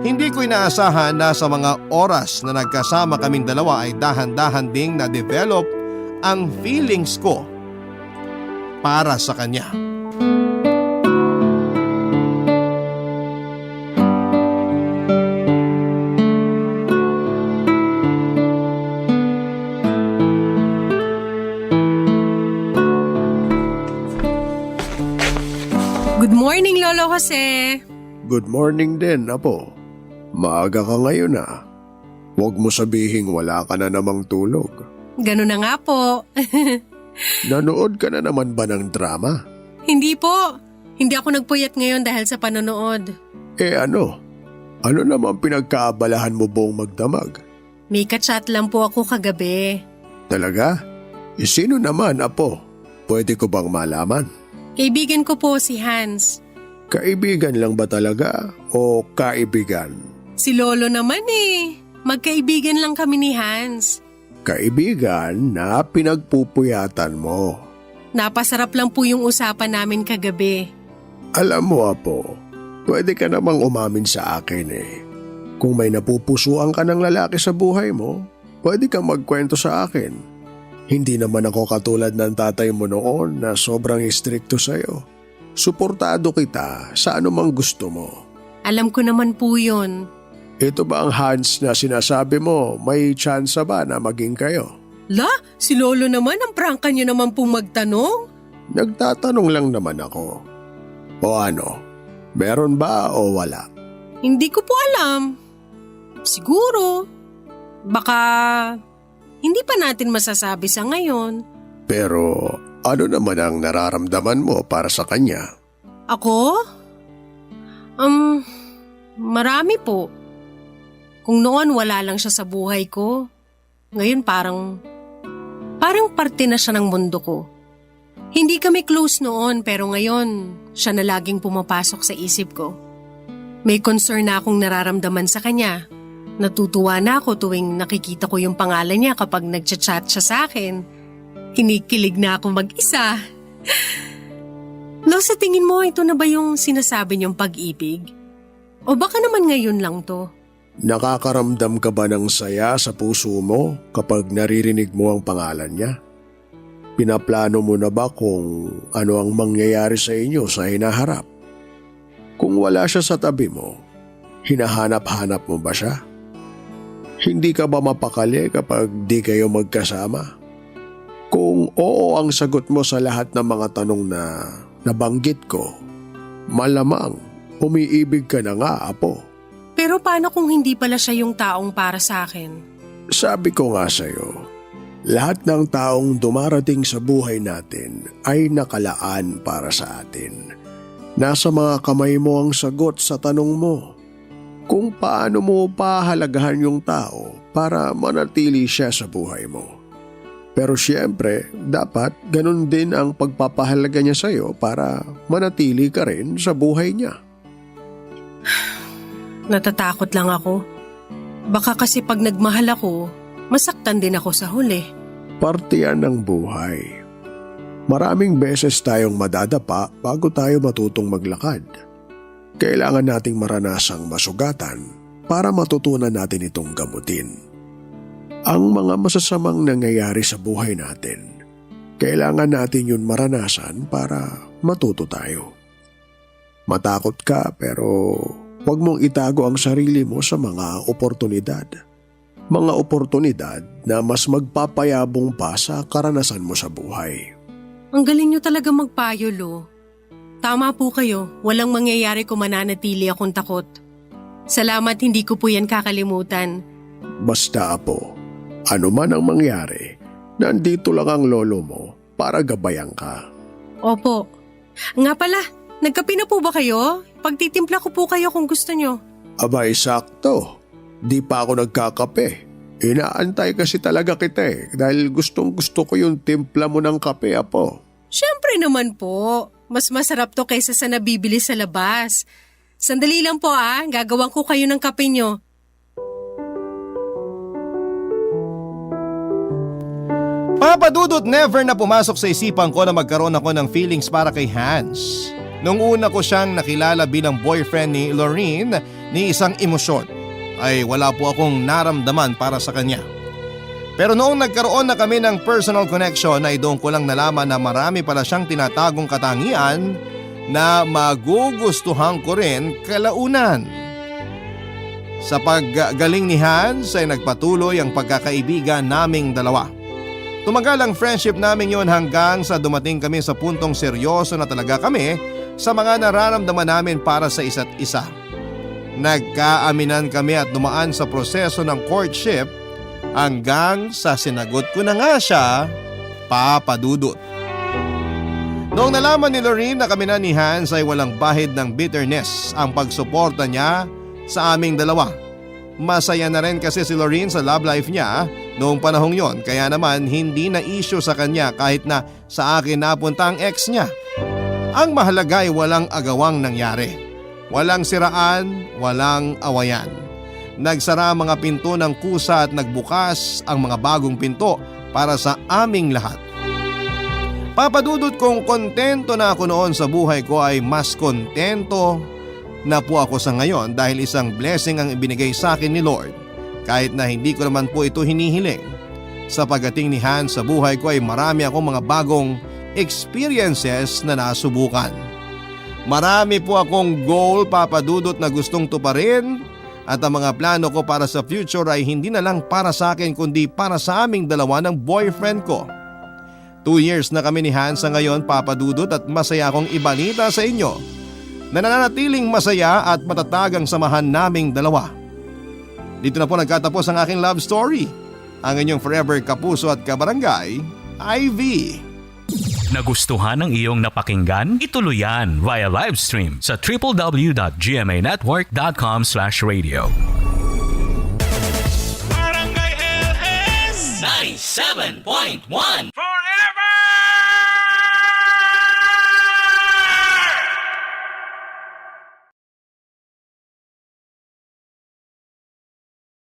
Hindi ko inaasahan na sa mga oras na nagkasama kaming dalawa ay dahan-dahan ding na-develop ang feelings ko para sa kanya.
Good morning, Lolo Jose.
Good morning din, Apo. Maaga ka ngayon ah. Huwag mo sabihing wala ka na namang tulog.
Ganun na nga po.
Nanood ka na naman ba ng drama?
Hindi po. Hindi ako nagpuyat ngayon dahil sa panonood.
Ano? Ano naman pinagkaabalahan mo buong magdamag?
May kachat lang po ako kagabi.
Talaga? Sino naman, Apo? Pwede ko bang malaman?
Kaibigan ko po si Hans.
Kaibigan lang ba talaga o kaibigan?
Si Lolo naman eh. Magkaibigan lang kami ni Hans.
Kaibigan na pinagpupuyatan mo.
Napasarap lang po yung usapan namin kagabi.
Alam mo, Apo, pwede ka namang umamin sa akin eh. Kung may napupusuan ka ng lalaki sa buhay mo, pwede kang magkwento sa akin. Hindi naman ako katulad ng tatay mo noon na sobrang istrikto sa'yo. Suportado kita sa anumang gusto mo.
Alam ko naman po yun.
Ito ba ang Hans na sinasabi mo, may tsansa ba na maging kayo?
La, si Lolo naman ang prangka niyo naman pong magtanong.
Nagtatanong lang naman ako. O ano, meron ba o wala?
Hindi ko po alam. Siguro. Baka hindi pa natin masasabi sa ngayon.
Pero ano naman ang nararamdaman mo para sa kanya?
Ako? Marami po. Kung noon wala lang siya sa buhay ko, ngayon parang parte na siya ng mundo ko. Hindi kami close noon pero ngayon siya na laging pumapasok sa isip ko. May concern na akong nararamdaman sa kanya. Natutuwa na ako tuwing nakikita ko yung pangalan niya kapag nagchat-chat siya sa akin. Kinikilig na ako mag-isa. Lo, sa tingin mo ito na ba yung sinasabi niyong pag-ibig? O baka naman ngayon lang to?
Nakakaramdam ka ba ng saya sa puso mo kapag naririnig mo ang pangalan niya? Pinaplano mo na ba kung ano ang mangyayari sa inyo sa hinaharap? Kung wala siya sa tabi mo, hinahanap-hanap mo ba siya? Hindi ka ba mapakali kapag di kayo magkasama? Kung oo ang sagot mo sa lahat ng mga tanong na nabanggit ko, malamang umiibig ka na nga, Apo.
Pero paano kung hindi pala siya yung taong para sa akin?
Sabi ko nga sa'yo, lahat ng taong dumarating sa buhay natin ay nakalaan para sa atin. Nasa mga kamay mo ang sagot sa tanong mo. Kung paano mo pahalagahan yung tao para manatili siya sa buhay mo. Pero siyempre, dapat ganun din ang pagpapahalaga niya sa'yo para manatili ka rin sa buhay niya.
Natatakot lang ako. Baka kasi pag nagmahal ako, masaktan din ako sa huli.
Parte yan ng buhay. Maraming beses tayong madadapa bago tayo matutong maglakad. Kailangan nating maranasang masugatan para matutunan natin itong gamutin. Ang mga masasamang nangyayari sa buhay natin, kailangan natin yun maranasan para matuto tayo. Matakot ka pero huwag mong itago ang sarili mo sa mga oportunidad. Mga oportunidad na mas magpapayabong pa sa karanasan mo sa buhay.
Ang galing niyo talaga magpayo, Lo. Tama po kayo, walang mangyayari kung mananatili akong takot. Salamat, hindi ko po yan kakalimutan.
Basta, Apo, ano man ang mangyari, nandito lang ang lolo mo para gabayan ka.
Opo. Nga pala, nagkape na po ba kayo? Pagtitimpla ko po kayo kung gusto nyo.
Abay, sakto. Di pa ako nagkakape. Inaantay kasi talaga kita dahil gustong gusto ko yung timpla mo ng kape, Apo.
Siyempre naman po. Mas masarap to kaysa sa nabibili sa labas. Sandali lang po gagawan ko kayo ng kape nyo.
Papadudot, never na pumasok sa isipan ko na magkaroon ako ng feelings para kay Hans. Nung una ko siyang nakilala bilang boyfriend ni Lorene ni isang emosyon, ay wala po akong naramdaman para sa kanya. Pero noong nagkaroon na kami ng personal connection ay doon ko lang nalaman na marami pala siyang tinatagong katangian na magugustuhan ko rin kalaunan. Sa paggaling ni Hans ay nagpatuloy ang pagkakaibigan naming dalawa. Tumagal ang friendship namin yon hanggang sa dumating kami sa puntong seryoso na talaga kami sa mga nararamdaman namin para sa isa't isa. Nagkaaminan kami at dumaan sa proseso ng courtship hanggang sa sinagot ko na nga siya, Papa Dudut. Noong nalaman ni Lorene na kami na ni Hans ay walang bahid ng bitterness ang pagsuporta niya sa aming dalawa. Masaya na rin kasi si Lorene sa love life niya noong panahong yon, kaya naman hindi na issue sa kanya kahit na sa akin napunta ang ex niya. Ang mahalaga ay walang agawang nangyari. Walang siraan, walang awayan. Nagsara ang mga pinto ng kusa at nagbukas ang mga bagong pinto para sa aming lahat. Papadudot kong kontento na ako noon sa buhay ko ay mas kontento na po ako sa ngayon dahil isang blessing ang ibinigay sa akin ni Lord kahit na hindi ko naman po ito hinihiling. Sa pagdating ni Hans sa buhay ko ay marami akong mga bagong experiences na nasubukan. Marami po akong goal, Papadudot, na gustong tuparin at ang mga plano ko para sa future ay hindi na lang para sa akin kundi para sa aming dalawa ng boyfriend ko. 2 years na kami ni Hans sa ngayon, Papadudot, at masaya akong ibalita sa inyo na nananatiling masaya at matatag ang samahan naming dalawa. Dito na po nagkatapos ang aking love story. Ang inyong forever kapuso at kabarangay, Ivy.
Nagustuhan ng iyong napakinggan? Ituloy yan via live stream sa www.gmanetwork.com/radio.
Barangay LS 97.1 Forever